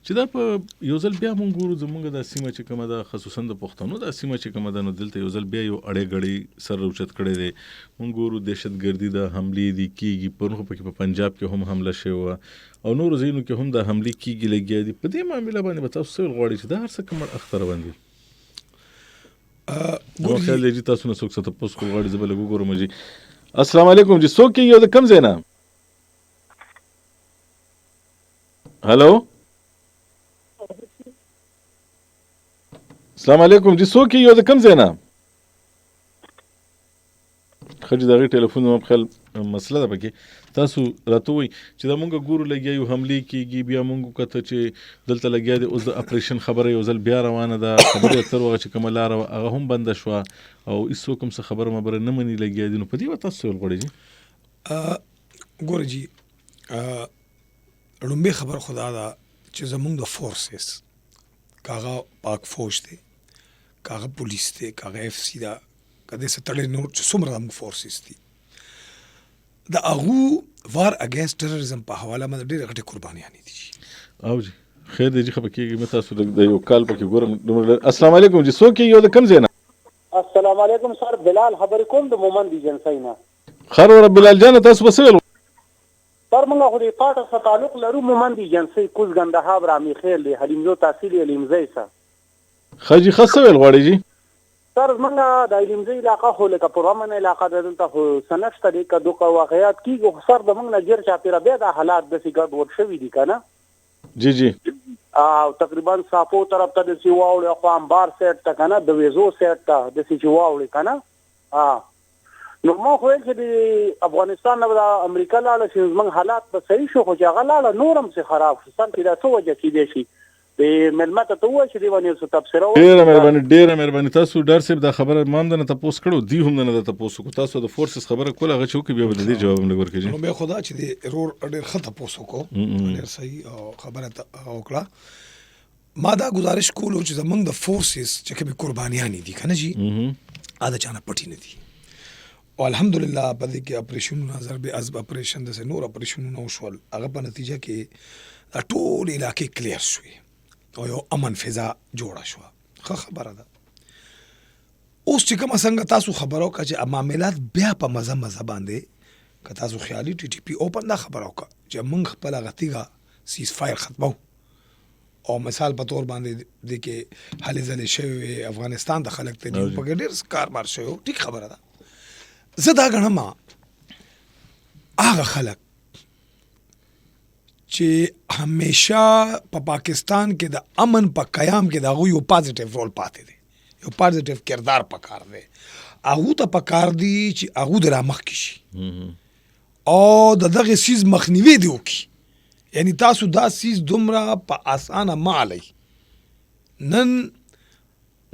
چې دا په یو ځل بیا مونږ ګورو زموږ د سیمه چې کومه ده خصوصا د پښتنو د سیمه چې کومه ده نو دلته یو ځل بیا یو اړې غړې سر روچت کړي دي مونږ ګورو دهشتګردي د حملې دي کیږي پرخه په پنجاب کې هم حمله شوه او نور ځینو کې هم د حملې کیږي لګیا دي په دې معاملې باندې به تاسو غواړئ چې دا هر څه کوم اختر باندې نو خیال دی تاسو نه څوک څه تاسو کو غواړئ زبل وګورم جی السلام علیکم جی څوک یو د کم زینا هالو السلام علیکم جی څوک یو د کم زینا خځې دغه ټلیفون مې خپل مسله ده پکې تاسو راته وای چې دا مونږ ګورو لګیا یو حمله کیږي بیا مونږ کته چې دلته لګیا دی اوس د اپریشن خبره یو ځل بیا روانه ده خبره تر وغه چې کومه لار هغه هم بند شو او هیڅ کوم څه خبره مبره نه مني لګیا دي نو په دې تاسو ولغړی جی ګور جی لومبه خبر خدا دا چې زمونږ د فورسز کاغه پاک فوج دی کاغه پولیس دی کاغه اف سی دا کده ستړي نور چې څومره زموږ فورسز دي د هغه وار اگینست ټیرریزم په حواله باندې ډېر غټه قربانیانې دي او جی خیر دی چې خبر کېږي مې تاسو د یو کال پکې ګورم. السلام علیکم جی څوک یو د کم ځای نه؟ السلام علیکم سر بلال خبرې کوم د مومند ایجنسی نه. خیر وره بلال جان تاسو به څه ویل؟ سر موږ خو د پاټه سره تعلق لرو. مومند ایجنسی کوز ګندهاب رامي خیل دی حلیمزو تحصیل علمزی سره. ښه جي ښه څه ویل غواړئ جي؟ سر موږ د علمزی علاقه خو لکه پرامن علاقه ده دلته خو سند شته دی که دوه واقعیات کېږي خو سر د موږ نه ګیر چاپېره بیا دا حالات داسې ګډوډ شوي دي که نه. جی جی او تقریبا صافو طرف ته داسې واوړي خو امبار سایډ ته که نه د ویزو سایډ ته داسې چې واوړي که نه. نو ما خو ویل چې د افغانستان نه به د امریکا لاړه شي زموږ حالات به صحیح شو خو چې هغه لاړه نور هم څه خراب شو. سم چې دا څه وجه کېدی شي د مېلمه ته ووایه چې دې باندې څه تبصره ډېره مهرباني. تاسو ډار صاحب دا خبره ما هم دنه تپوس کړو دی هم دنه تپوس وکړو. تاسو د فورسز خبره کوله هغه چې وکړي بیا به د دې جواب هم لږ ورکړي. نو بیا خدا چې د رور ډېر ښه تپوس وکړو ډېر صحیح او خبره وکړه. ما دا گزارش کولو چې زمونږ د فورسز چې کومې قربانیانې دي که نه جي دا د چا نه پټې نه دي او الحمدلله په دې کې اپریشنونه ضرب عزب اپریشن داسې نور اپریشنونه وشول هغه په نتیجه کې دا ټول علاقې کلیر شوې او یو امن فضا جوړه شوه. ښه خبره ده. اوس چې کومه څنګه تاسو خبره وکړه چې معاملات بیا په مزه باندې که تاسو خیالي ټي ټي پي اوپن دا خبره وکړه چې موږ خپله هغه تیږه سیز فایر ختمو او مثال په طور باندې د کې هلې ځلې شوی وي افغانستان د خلک ته دي په کې ډېر کاربار شوی و ټیک خبره ده. زه دا ګڼم هغه خلک چې همیشه په پاکستان کې د امن په قیام کې د هغوی یو پازیټیو رول پاتې دی یو پازیټیو کردار پکار دی هغو ته پکار دی چې هغو د رامخکې شي او د دغه سیز مخنیوي دی وکړي. یعنی تاسو دا سیز دومره په اسانه مه علئ. نن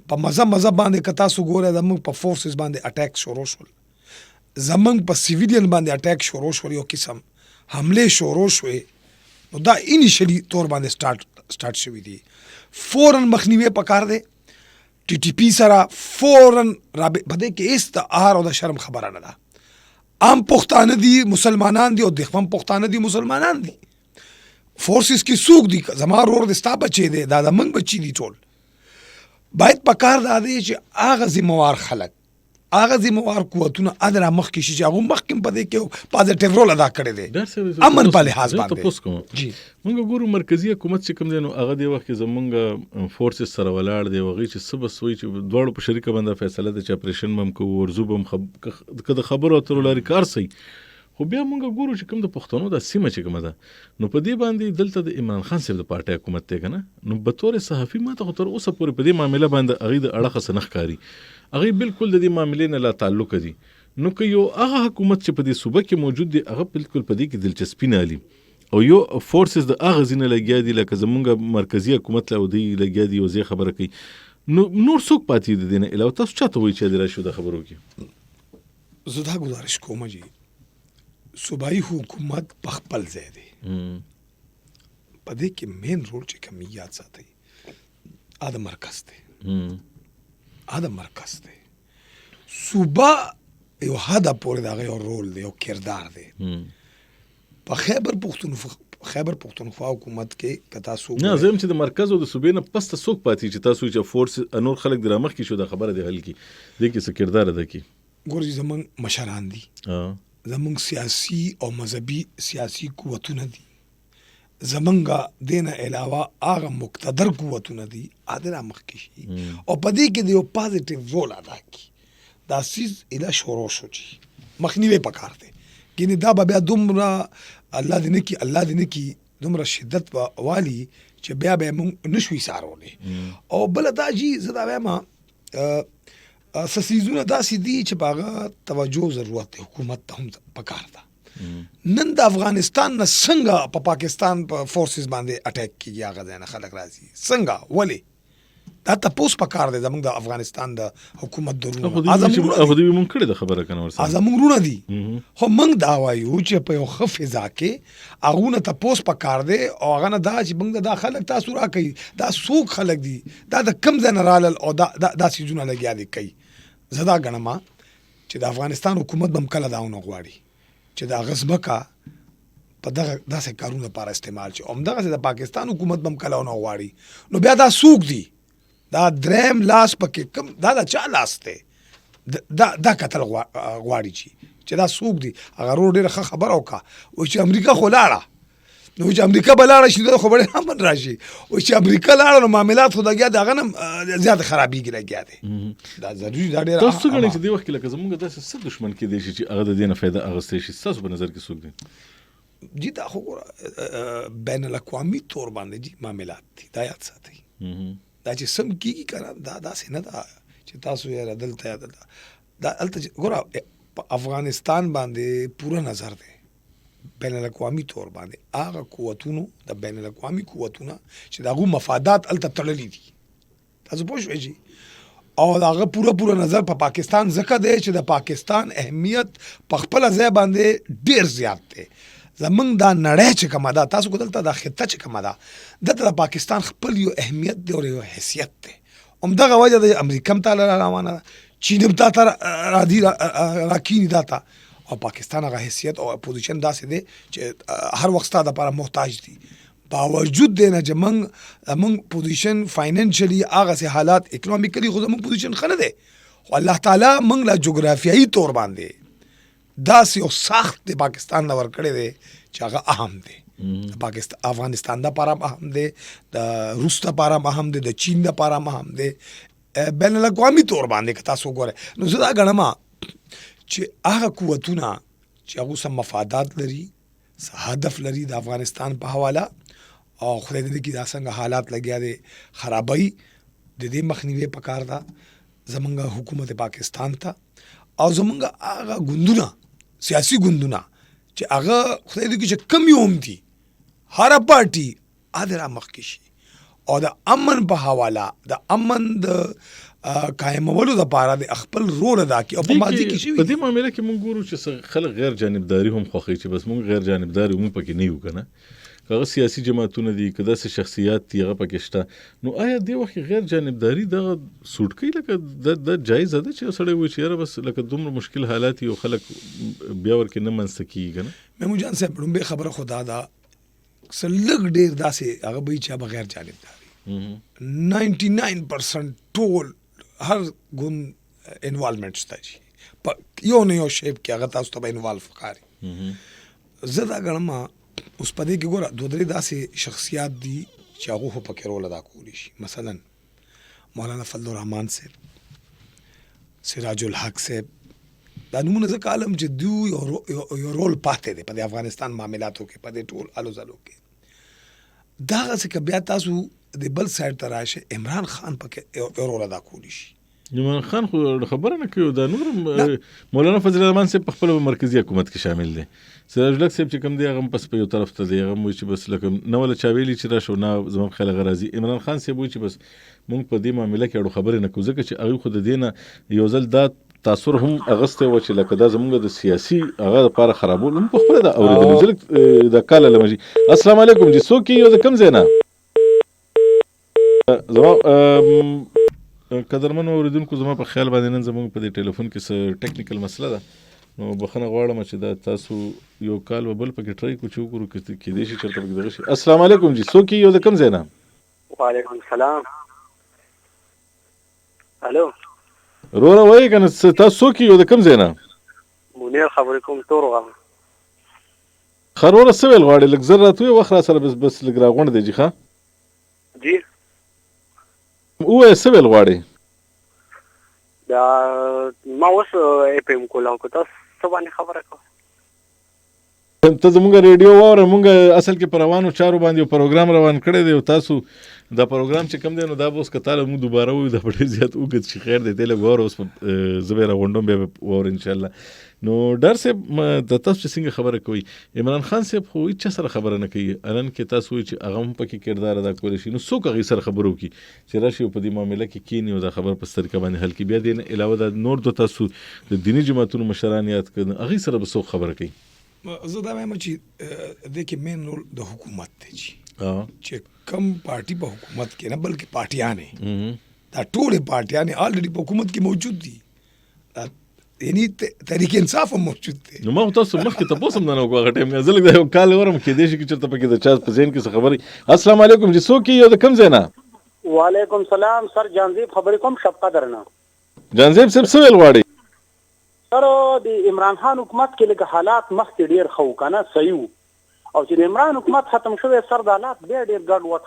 په مزه باندې که تاسو ګورئ زموږ په فورسز باندې اټیک شروع شول زموږ په سیویلین باندې اټیک شروع شول یو قسم حملې شروع شوې نو دا انیشلی طور باندې سٹارټ شوي دي. فوراً مخنیوي پکار دی. ټي ټي پی سره فوراً په دې کې هېڅ د عار او د شرم خبره نه ده. عام پښتانه دي مسلمانان دي او دښمن پښتانه دي مسلمانان دي. فورسز کې څوک دي زما ورور دی ستا بچی دی دا زموږ بچي دي ټول. باید پکار دا دی چې هغه ذمهوار خلک هغه ذمهوار قوتونه ادرا مخکې شي چې هغه مخکې په دې کې پازیټیو رول ادا کړی دی امن په لحاظ باندې. جی موږ ګورو مرکزی حکومت چې کوم دی نو هغه دی وخت کې زمونږ فورسز سره ولاړ دی هغوی چې څه به سوی چې دواړو په شریکه باندې فیصله ده چې اپریشن به هم کوو ورزو به هم که د خبرو اترو لارې کار صحیح خو بیا موږ ګورو چې کوم د پښتنو دا سیمه چې کومه ده نو په دې باندې دلته د عمران خان صاحب د پارټۍ حکومت دی که نه نو بطور صحافي ما ته خو تر اوسه پورې په دې معامله باندې هغوی د اړخه څه نه ښکاري. هغوی بالکل د دې معاملې نه لا تعلق دي. نو که یو هغه حکومت چې په دې صوبه کې موجود دی هغه بالکل په دې کې دلچسپي نه لري او یو فورسز د هغه ځینې لګیا دي لکه زمونږ مرکزي حکومت له دوی لګیا دي یو ځای خبره کوي نو نور څوک پاتې دي دې نه علاوه تاسو چا ته وایي چې دې راشو د خبرو کې؟ زه دا ګزارش کوم جي صوبایي حکومت په خپل ځای دی په دې کې مین رول چې کوم یاد ساتئ دا مرکز دی مرکز دی. صوبه یو حده پورې د هغه یو رول دی یو کردار دی. په خیبر پښتونخوا حکومت کې که تاسو نه زه یم چې د مرکز او د صوبې نه پسته څوک پاتې چې تاسو چې فورس نور خلک د رامخکې شو دا خبره دی حل کړي دې کې څه کردار ادا کړي؟ ګورئ زموږ مشران دي زموږ سیاسي او مذهبي سیاسي قوتونه دي زمونږ دینه علاوه هغه مقتدر قوتونه دي هغه رامخکې شي او په دې کې د یو پازیټیو رول ادا کړي. دا سیز ایله شروع شو چې مخنیوی پکار دی ګینې دا به بیا دومره الله دې نه کړي دومره شدت به والي چې بیا به موږ نشو ایسارولی. او بله دا جي زه دا وایم څه څیزونه داسې دي چې په هغه توجه ضرورت دی حکومت ته هم پکار ده. نن د افغانستان نه څنګه په پاکستان په فورسز باندې اٹیک کیږي هغه ځای نه خلک راځي څنګه ولې دا تپوس پکار دی زموږ د افغانستان د حکومت درونه مونږ کړې د خبره کنه ورسره زموږ رونه دي خو موږ دا وایو چې په یو ښه فضا کې هغونه تپوس پکار دی او هغه نه دا چې موږ دا خلک تاسو راکوي دا څوک خلک دي دا د کم ځای نه رالل او دا څیزونه لګیا دي کوي. زه دا ګڼم چې د افغانستان حکومت به هم کله دا ونه غواړي چې دا غصبکه په داسې کارونو لپاره استعمال شي. همدغسې د پاکستان حکومت به هم کله ونه غواړي. نو بیا دا څوک دي؟ دا دریم لاس پکې کوم؟ دا د چا لاس دی؟ دا کتل غواړي چې دا څوک دی. هغه روډ ډېره ښه خبره وکړه، وایي چې امریکا خو لاړه، نو چې امریکا به لاړه شي دا خو به امن راشي. وایي چې امریکا لاړه نو معاملات خو لګیا د هغه نه زیات خرابېږي لګیا دی. دا ضروري دا ډېره تاسو څه ګڼئ چې دې وخت کې لکه زمونږ داسې څه دښمن کېدی شي چې هغه د دې نه فایده اخیستی شي؟ ستاسو په نظر کې څوک دی؟ جی دا خو بین الاقوامي طور باندې جی معاملات دي، دا یاد ساتئ. دا چې سم کېږي که نه دا داسې نه ده چې تاسو یاره دلته یا دلته. دا هلته ګوره په افغانستان باندې پوره نظر دی بین الاقوامي طور باندې. هغه قوتونو د بین الاقوامي قوتونه چې د هغو مفادات هلته تړلي دي، تاسو پوه شوئ جي. او د هغه پوره نظر په پاکستان ځکه دی چې د پاکستان اهمیت په خپله ځای باندې ډېر زیات دی. زمونږ دا نړۍ چې کومه ده، تاسو کو دلته دا خطه چې کومه ده، دلته د پاکستان خپل یو اهمیت دی او یو حیثیت دی. همدغه وجه د امریکا هم تاله روانه ده، چین هم تا ته راکیني دا ته، او پاکستان هغه حیثیت او پوزیشن داسې دی چې هر وخت ستا دپاره محتاج دي. باوجود دی نه چې موږ پوزیشن فاینانشلی هغسې حالات اکنامیکلی خو زموږ پوزیشن ښه نه دی، خو الله تعالی موږ له جغرافیایي طور باندې داسې یو ساخت د پاکستان نه ورکړی دی چې هغه اهم دی. د افغانستان دپاره هم اهم دی، د روس دپاره هم اهم دی، د چین دپاره هم اهم دی. بین الاقوامي طور باندې که تاسو وګورئ نو زه دا ګڼم چې هغه قوتونه چې هغو سم مفادات لري، څه هدف لري د افغانستان په حواله، او خدای دې کې دا څنګه حالات لګیا دی خرابوي، د دې مخنیوی پکار ده زمونږ حکومت پاکستان ته. او زمونږ هغه ګوندونه، سیاسي ګوندونه چې هغه خدای دې کې چې کم یو هم دي، هره پارټي هغه را مخکې شي او د امن په حواله، د امن د قائمولو دپاره د خپل رول ادا کړي. او په ماضي کې شوي په دې معامله کې موږ ګورو چې خلک غیر جانبداري هم خوښوي چې بس موږ غیر جانبداري موږ پکې نه یو که نه، که هغه سیاسي جماعتونه دي، که داسې شخصیات دي هغه پکې شته. نو آیا دې وخت کې غیر جانبداري دغه سوټ کوي؟ لکه دا جایزه ده چې یو سړی وایي چې یاره بس لکه دومره مشکل حالات یو خلک بیا ورکې نه منځته کېږي که نه؟ محمود جان صاحب لومبۍ خبره خو دا ده څه لږ ډېر داسې هغه به وي چې هغه غیر جانبداري 99% ټول هر ګوند انوالمنټ شته چې په یو نه یو شیپ کې هغه تاسو ته به انوالو ښکاري. زه دا ګڼم اوس په دې کې ګوره دوه درې داسې شخصیات دي چې هغو خو پکې رول ادا کولی شي. مثلا مولانا فضل الرحمان صاحب، سراج الحق صاحب، دا نومونه ځکه عالم چې دوی یو رول پاتې دی په د افغانستان معاملاتو کې، په دې ټول الو ځلو کې. دغسې که بیا تاسو د بل سایډ ته راشئ، عمران خان پکې رول ادا کولی شي. عمران خان خو خبره نه کوي، دا نور مولانا فضل الرحمان صاحب په خپل مرکزي حکومت کې شامل دی. سراج الحق صاحب چې کوم دی هغه پس په یو طرف ته دی، هغه وایي چې بس لکه نه ولا چا ویلي چې راشو نه زما په خیال هغه راځي. عمران خان صاحب وایي چې بس مونږ په دې معامله کې اړو خبرې نه کوو، ځکه چې هغوی خو د دې نه یو ځل دا تاثر هم اغستی و چې لکه دا زمونږ د سیاسي هغه لپاره خرابول هم په خپله دا اورېدلي. زه د کال علمه جي السلام علیکم جي، څوک یو د کوم ځای نه؟ زما قدرمنو اوریدونکو، زما په خیال باندې نن زموږ په دې ټلیفون کې څه ټیکنیکل مسله ده، نو بخښنه غواړم چې دا تاسو یو کال به بل پکې ټرای کړو چې وګورو کېدای شي چېرته پکې دغه شي. السلام علیکم جي، څوک یو د کوم ځای نه؟ وعلیکم السلام. الو وروره وایي که نه تاسو څوک یو د کوم ځای نه؟ منیر خبرې کوم تورغم. ښه وروره څه ویل غواړې؟ لږ زر راته ووایه، وخت را سره بس لږ راغونډ دی جي. ښه جی ووایه څه ویل غواړې؟ دا ما اوس اف ام کولاو که تاسو څه باندې خبره کوه؟ ته زمونږ ریډیو واوره، مونږ اصل کې په روانو چارو باندې یو پروګرام روان کړی دی، او تاسو دا پروګرام چې کوم دی نو دا به اوس که تاله مونږ دوباره ووایو دا به ډېر زیات اوږد شي. خیر دی ته لږ واوره، اوس زه به یې راغونډوم بیا به واوره انشاءالله. نو ډار صاحب د تاسو چې څنګه خبره کوئ، عمران خان صاحب خو هېچ چا سره خبره نه کوي، الان کې تاسو وایي چې هغه هم پکې کردار ادا کولی شي، نو څوک هغې سره خبرې وکړي چې راشي او په دې معامله کې کښېني او دا خبره په طریقه باندې حل کړي؟ بیا دې نه علاوه دا نور د تاسو د دیني جماعتونو مشران یاد کړي، هغې سره به څوک خبره کوي؟ زه دا وایم چې دې کې مین رول د حکومت دی چې کم پارټي په حکومت کې نه بلکې پارټیانې، دا ټولې پارټیانې آلریډي په حکومت کې موجود دي. یعنی تحریک انصاف هم موجود دی. نو ما خو تاسو مخکې تپوس هم نه نو هغه ټایم زه لږ د یو کال ورم کېدای شي چې چېرته پکې د چا په ذهن کې څه خبرې. السلام علیکم جی څوک یې او د کوم ځای نه؟ وعلیکم سلام سر جانزیب خبرې کوم شب قدر نه. جانزیب صاحب څه ویل غواړئ؟ سر د عمران خان حکومت کې لږ حالات مخکې ډېر ښه وو که نه صحیح وو، او چې د عمران حکومت ختم شوی سر د حالات بیا ډېر ګډ وډ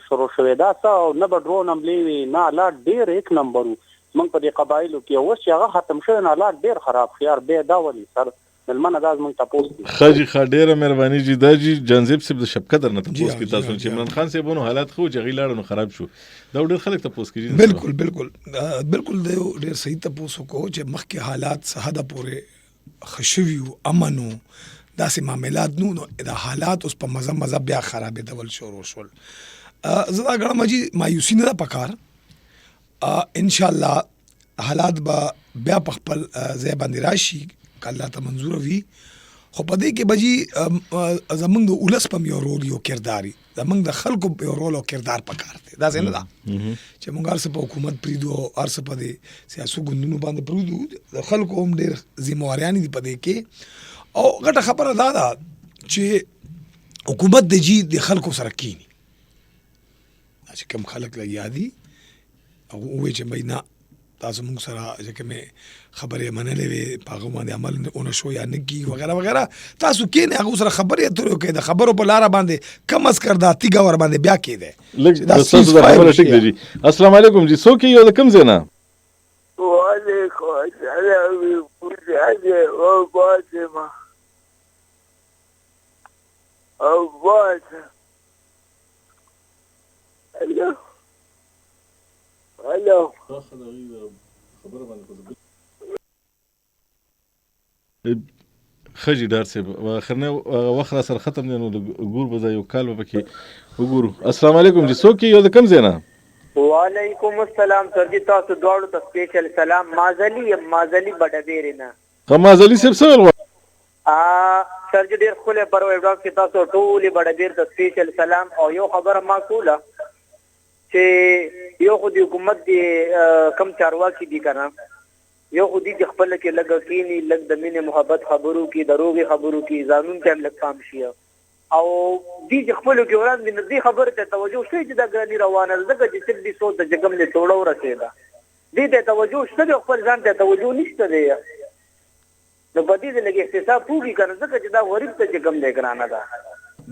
شروع شوی دا څه نه به ډرون حملې وي نه حالات ډېر ایک نمبر وو موږ په دې قبایلو کې. اوس چې هغه ختم شوی نو حالات ډېر خراب شو یار بیا دا ولې سر مېلمنه دا زموږ تپوس دي. ښه جي ښه ډېره مهرباني جي دا جي جانزیب صاحب د شب قدر نه تپوس کړي تاسو چې عمران خان صاحب نو حالات خو چې هغوی لاړه نو خراب شو دا ډېر خلک تپوس کوي. بالکل بالکل د ډېر صحیح تپوس وکړو چې مخکې حالات څه حده پورې ښه شوي وو امن وو داسې معاملات نو دا حالات اوس په مزه بیا خرابېدل شروع شول. زه دا ګڼم چې مایوسي نه ده پکار، انشاءالله حالات به بیا په خپل ځای باندې راشي که الله ته منظوره وي، خو په دې کې به جي زمونږ د ولس په یو رول یو کردار وي، زمونږ د خلکو یو رول او کردار پکار دی. داسې نه ده چې موږ هر څه په حکومت پرېږدو او هر څه په دې سیاسي ګوندونو باندې پرېږدو، د خلکو هم ډېر ذمهواریانې دي په دې کې. او غټه خبره دا ده چې حکومت د جي د خلکو سره کینی چې کوم خلک لګیا دي او وایي چې بھائی نه تاسو موږ سره چې کومې خبرې منلې وې په هغه باندې عمل ونه شو یا نه کېږي وغیره وغیره، تاسو کښېنئ هغو سره خبرې اترې وکړئ، د خبرو په لاره باندې کم از کر دا تیږه ور باندې بیا کېدی. السلام علیکم جی څوک یې او د کوم ځای نه؟ وعلیکم السلام فاطمه هلو ښه جي ډار صاحب اخرنی وخت را سره ختم دی نو د ګور به یو کال به پکې وګورو. السلام علیکم جی څوک یې او د کوم ځای نه؟ وعلیکم السلام سر جی تاسو دواړو ته سپیشل سلام. مازلی بډبیرې نه مازلی صاحب څه ویل غواړئ؟ سر جی ډېر ښکلی پروګرام کې تاسو ټولې بډبیر ته سپیشل سلام. او یو خبره ما کوله چې یو خو د حکومت د کم چارواکي دي که نه، یو خو دي چې خپله کې لږ کښېني لږ د مینې محبت خبرو کې د روغې خبرو کې ځانون ته هم لږ پام شي، او دي چې خپلو کې وړاندې نو دې خبرې ته توجه شته چې دا ګراني روانه ده ځکه چې صرف دې څو ته جګم دې توړه ورسېده دې ته توجه شته دی او خپل ځان ته توجه نشته دی، نو په دې لږ احتساب پوکي که نه ځکه چې دا غریب ته جګم دی ګرانه ده.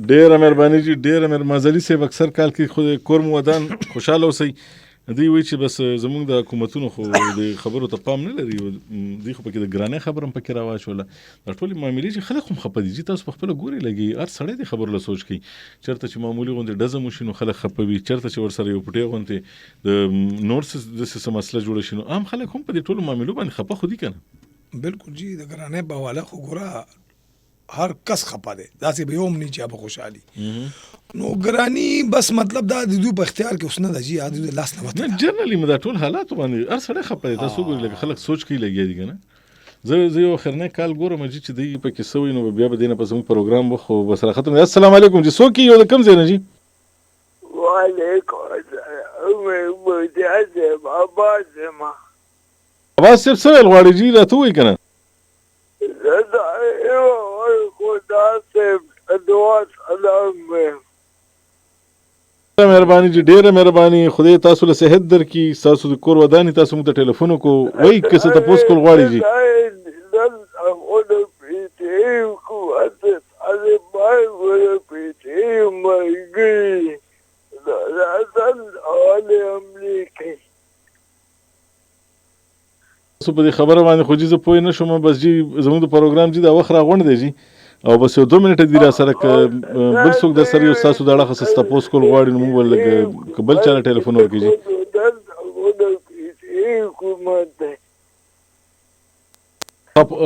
ډېره مهرباني جي ډېره مازلي صاحب اکثر کال کې خو د کور مو ودان خوشحاله اوسئ. دوی وایي چې بس زموږ د حکومتونو خو د خبرو ته پام نه لري، دوی خو پکې د ګرانۍ خبره هم پکې راواچوله. دا ټولې معاملې چې خلک هم خفه دي جي تاسو په خپله ګورئ لګي هر سړی دې خبرو له سوچ کوي. چېرته چې معمولي غوندې ډزم وشي نو خلک خفه وي، چېرته چې ورسره یو پټۍ غوندې د نور داسې څه مسله جوړه شي نو عام خلک هم په دې ټولو معاملو باندې خفه خو دي که نه؟ بالکل جی د ګرانۍ په حواله خو ګوره هر کس خپه دی، داسې به یو هم نه چې به خوشحالي نو ګراني بس مطلب دا د دوی په اختیار کې اوس نه ده جي د دوی لاس نه وتلی. نه جنرالي دا ټول حالاتو باندې هر سړی خپه دی. تاسو وګورئ لکه خلک سوچ کوي لګیا دي که نه. زه یو اخرنی کال ګورم جي چې دی پکې څه وي نو بیا به دې نه په زموږ پروګرام به خو به سره ختم دی. السلام علیکم جي څوک یې او د کوم ځای نه جي؟ وعلیکم السلام عباس یم. عباس صاحب څه ویل غواړئ جي راته ووایئ که نه؟ خدا صاحب دعا سلام مهرباني جي ډېره مهرباني. خدای تاسو له صحت درکړي، ستاسو د کور ودانې تاسو موږ ته ټلیفون وکړو. وایي که څه تپوس کول غواړئ جي؟ تاسو په دې خبره باندې خو جي زه پوه نه شوم، بس جي زموږ د پروګرام جي دا وخت راغونډ دی جي او بس یو 2 منټه دي را سره که بل څوک در سره یو ستاسو د اړخه څه تپوس کول غواړي نو موږ به لږ که بل چا له ټلیفون ورکړي جي.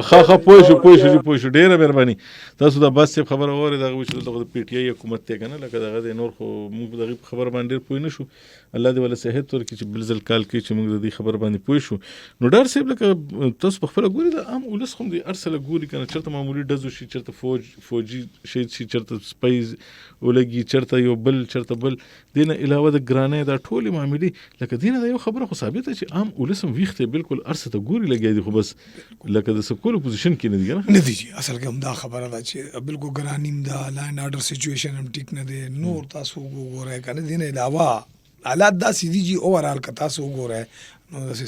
خا پوه شو ډیره مهرباني. تاسو د بس خبره وره دغه چې د پی ټی آی حکومت ته کنه لکه دغه د نور خو موږ دغه خبر باندې پوه نه شو. الله دې ولا صحت ورکړي چې بل ځل کال کې چې موږ د دې خبر باندې پوه شو. نو ډار صاحب لکه تاسو په خپل ګوري د عام ولس خو دې ارسله ګوري کنه چرته معمولی دزو شي چرته فوجي شي چرته سپایز ولګي چرته یو بل چرته بل دینه علاوه د ګرانه دا ټولي معاملې لکه دینه دا یو خبره خو ثابته چې عام ولسم ویخته بالکل ارسته ګوري لګي دي خو بس لکه د سکول پوزیشن کې نه دی نه دی اصل کې هم دا خبره ده چې بالکل ګرانیم دا لاین آرډر سچويشن هم ټیک نه دی. نور تاسو وګورئ کنه دینه علاوه حالات دا سیدی جی اوورال که تاسو وګورئ نو داسې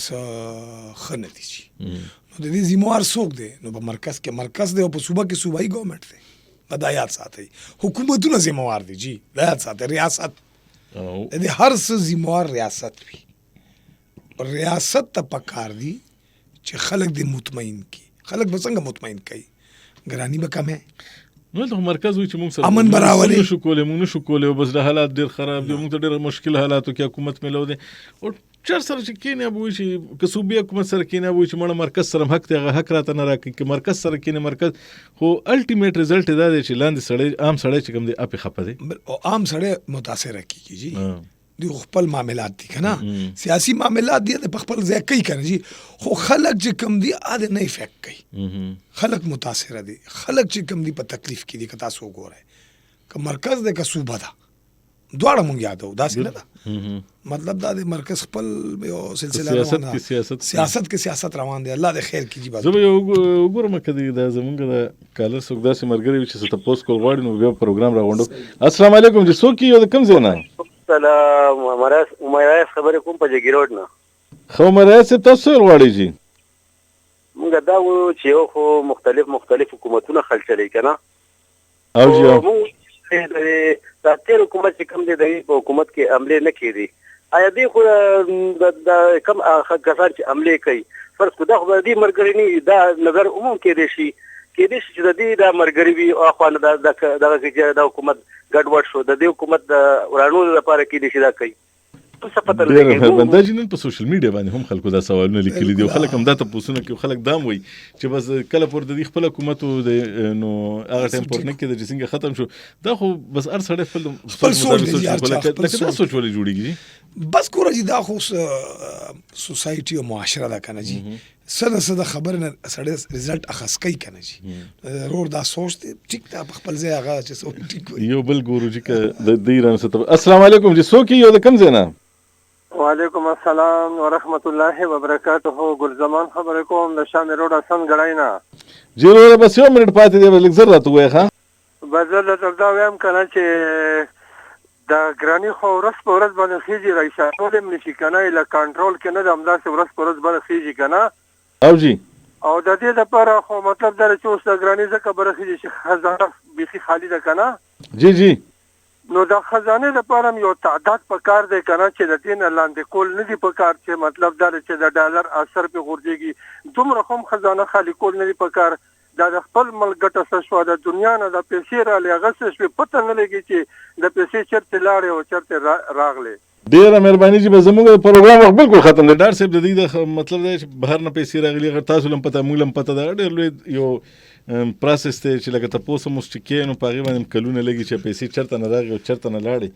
ښه نه دي جي. نو د دې ذمہوار څوک دی؟ نو په مرکز کې مرکز دی او په صوبه کې صوبایي ګورنمنټ دی. دا یاد ساتئ حکومتونه ذمہوار دي جی. دا یاد ساتئ ریاست د هر څه ذمہوار ریاست وي. ریاست ته پکار دي چې خلک دې مطمئن کی. خلک به څنګه مطمئن کوي؟ ګرانی به کم ہے نو ته مرکز وي چې موږ سره امن براولي نشو کولای موږ نشو کولای او بس د حالات ډیر خراب دي. موږ ته ډیر مشکل حالاتو کې حکومت ملو دي او چر سره چې کینه بوي چې کسوبي حکومت سره کینه بوي چې مړه مرکز سره حق ته حق راته نه راکې چې مرکز سره کینه مرکز خو الټیمیټ رزلټ دا دی چې لاندې سړی عام سړی چې کوم دی اپ خپه دي او عام سړی متاثر کیږي جی. دی خپل معاملات دي کنه سیاسي معاملات دي په خپل ځای کوي کنه جی. خو خلک چې کم دي اده نه افیکټ کوي. خلک متاثر دي. خلک چې کم دي په تکلیف کې دي که تاسو وګورئ که مرکز ده که صوبه ده دواړه مونږ یادو داسې نه ده. مطلب دا د مرکز خپل یو سلسله روانه سیاست کې سیاست روان دي. الله دې خیر کړي. زه یو وګورم کدی دا زمونږ د کالر څوک داسې مرګري چې ست پوسټ کول غواړي نو بیا پروګرام راوړو. السلام علیکم جی څوک یو د کم ځای نه؟ سلام عمر خبرې کوم په جګیروډ نه. خو مرایس تاسو غواړي جی موږ دا و چې یو خو مختلف حکومتونه خلچلې کنه او جی موږ دا تیر حکومت چې کوم دی د حکومت کې عمله نه کړي. آیا دې خو د کم کسان چې عمله کوي فرض کو دا خو دې مرګري نه دا نظر عموم کې دي شي چې د دې د مرګري وي او خو دغه چې د حکومت ګډوډ شو د دې حکومت د ورانو لپاره کې دي چې دا کوي. څه پته لګي بنده جنن په سوشل میډیا باندې هم خلکو دا سوالونه لیکلي دي او خلک هم دا ته پوښتنه کوي. خلک دام وایي چې بس کله پر د دې خپل حکومت نو هغه ټیم پر نه کې د جسنګ ختم شو دا خو بس ار سړی خپل سوچ دی لکه دا سوچ ولې جوړیږي بس ګوره جی دا خو سوسایټي او معاشره ده کنه جی. سره خبر نه سړی رزلټ اخص کوي کنه جی. رور دا سوچ دی ټیک دا خپل ځای هغه چې سوچ ټیک وي. یو بل ګورو جی ک د ایران سره. السلام علیکم جی څوک یو د کم ځای نه؟ وعلیکم السلام ورحمت الله وبرکاته. ګل زمان خبرې کوم د شام روډ حسن غړای نه جی. ورو بس یو منټ پاتې دی بل زر راته وای ښا بزل دا ویم کنه چې دا ګرانی خو ورځ په ورځ باندې خيږي راځي ټول هم نشي کنه له کنټرول کې نه د امداسه ورځ په ورځ باندې خيږي کنه او جی او د دې لپاره خو مطلب دا چې اوس د ګرانی ځکه برخه چې خزانه بيخي خالی ده کنه جی جی. نو د خزانه لپاره یو تعداد په کار دی کنه چې د دین لاندې کول نه دی په کار چې مطلب دا چې د ډالر اثر په غورځيږي دومره هم خزانه خالی کول نه دی په کار. دا د خپل ملک ګټه شو د دنیا نه د پیسې را لغسه شو پته نه لګي چې د پیسې چرته لاړې او چرته راغله. ډیره مهرباني چې به زموږ پروګرام بالکل ختم دی. ډار صاحب د دې مطلب دی چې بهر نه پیسې راغلي غیر تاسو لم پته موږ لم پته دا ډیر لوی یو پروسس ته چې لکه تاسو مستقیم نو پاغي باندې کلونه لګي چې پیسې چرته نه راغلي او چرته نه لاړې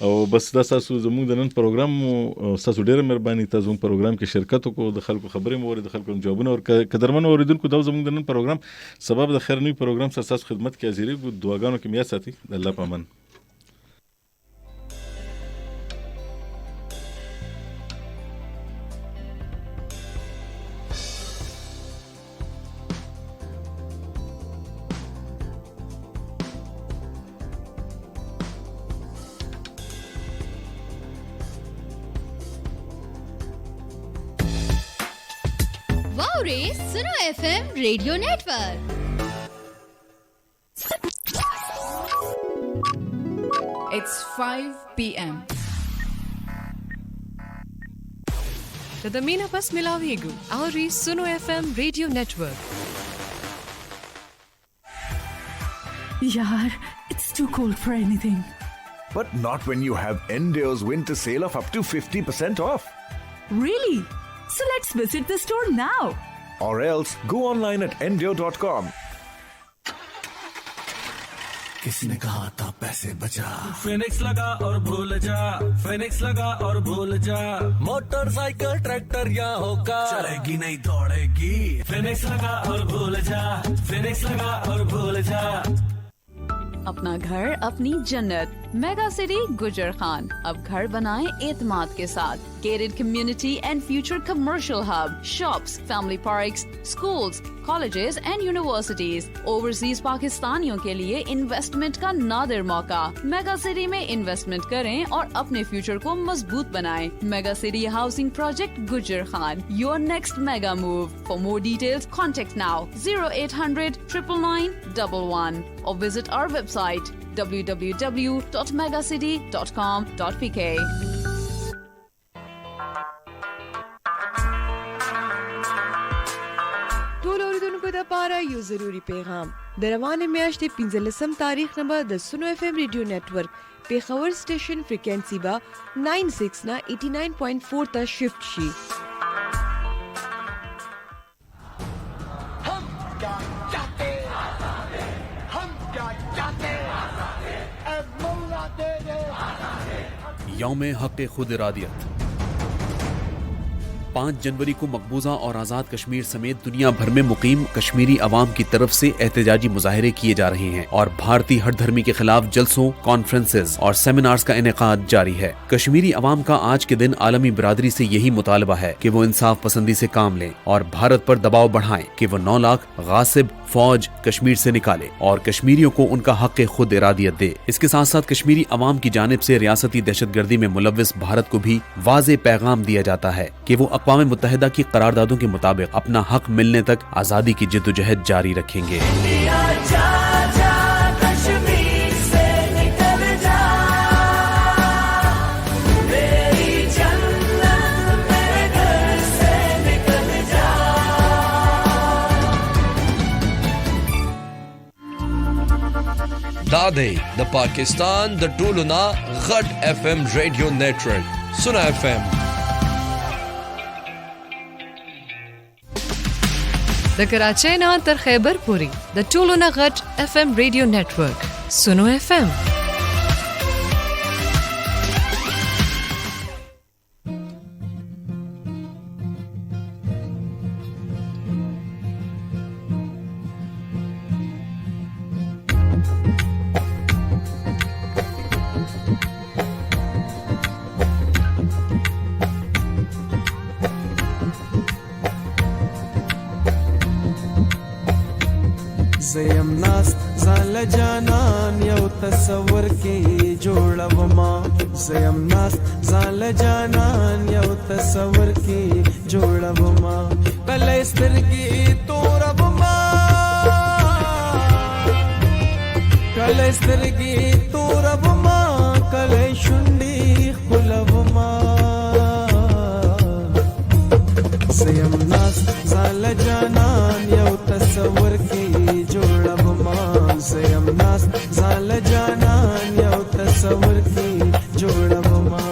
او بس دا تاسو زموږ د نن پروګرام تاسو ډیره مهرباني تاسو پروګرام کې شرکت وکړو د خلکو خبرې مو د خلکو جوابونه او قدرمن اوریدونکو دا زموږ د نن پروګرام سبب د خیر نوې پروګرام سره تاسو خدمت کې حاضرې ګو دعاګانو کې میا ساتي د الله په امان. सुनो FM radio network. It's 5 p.m. Tadamina pas milavigu. Auri Suno FM Radio Network. Yaar, it's too cold for anything. But not when you have Endeavor's winter sale of up to 50% off. Really? So let's visit the store now. or else go online at endure.com. किसी ने कहा था पैसे बचा, फिनिक्स लगा और भूल जा, फिनिक्स लगा और भूल जा, मोटरसाइकिल ट्रैक्टर या होगा चलेगी नहीं दौड़ेगी। फिनिक्स लगा और भूल जा, फिनिक्स लगा और भूल जा। अपना घर अपनी जन्नत, मेगा सिटी गुजर खान। अब घर बनाएं एतमाद के साथ। Gated community and future commercial hub, shops, family parks, schools, colleges and universities. Overseas पाकिस्तानियों के लिए इन्वेस्टमेंट का नादिर मौका। मेगा सिटी में इन्वेस्टमेंट करें और अपने फ्यूचर को मजबूत बनाएं। मेगा सिटी हाउसिंग प्रोजेक्ट गुजर Khan, your next mega move. For more details, contact now 0800 999 11 or visit our website www.megacity.com.pk. ټول اوریدونکو ته پاره یو ضروری پیغام د روانې میاشتې 15 تاریخ نمبر د سونو اف ام ریډیو نتورک پیښور سټیشن فریکوئنسي با 96 نه 89.4 ته شفت شي. यौम हक़ खुद इरादियत 5 जनवरी को मकबूजा और आज़ाद कश्मीर समेत दुनिया भर में मुकीम कश्मीरी अवाम की तरफ से एहतजाजी मुजाहरे किए जा रहे हैं और भारतीय हर धर्मी के खिलाफ जलसों, कॉन्फ्रेंसेस और सेमिनार्स का इनेकाद जारी है। कश्मीरी अवाम का आज के दिन आलमी बिरादरी से यही मुतालबा है कि वो इंसाफ पसंदी से काम लें और भारत पर दबाव बढ़ाएं कि वो 9 लाख गासिब फौज कश्मीर से निकाले और कश्मीरियों को उनका हक़ खुद इरादियत दे। इसके साथ साथ कश्मीरी अवाम की जानिब से रियासती दहशतगर्दी में मुलव्विस भारत को भी वाज़े पैगाम दिया जाता है कि वो अक़वाम मुत्तहिदा की करारदादों के मुताबिक अपना हक मिलने तक आज़ादी की जिद्दोजहद जारी रखेंगे। दादे द पाकिस्तान द टूलुना गट FM रेडियो नेटवर्क सुना FM د कराची نه تر خیبر پوری د ټولونه غټ FM ریډیو نتورک سونو FM. زیم ناست زال جانان یو تصور کی جوړوما زیم ناست زال جانان یو تصور کی جوړوما کله سترګې توربما کله سترګې توربما کله شونډې خلوما زیم ناست زال جانان یو تصور کی زیم ناست زال جانان یو تصور کی جوړوما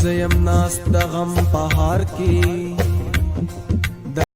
زیم ناست د غم پهار کی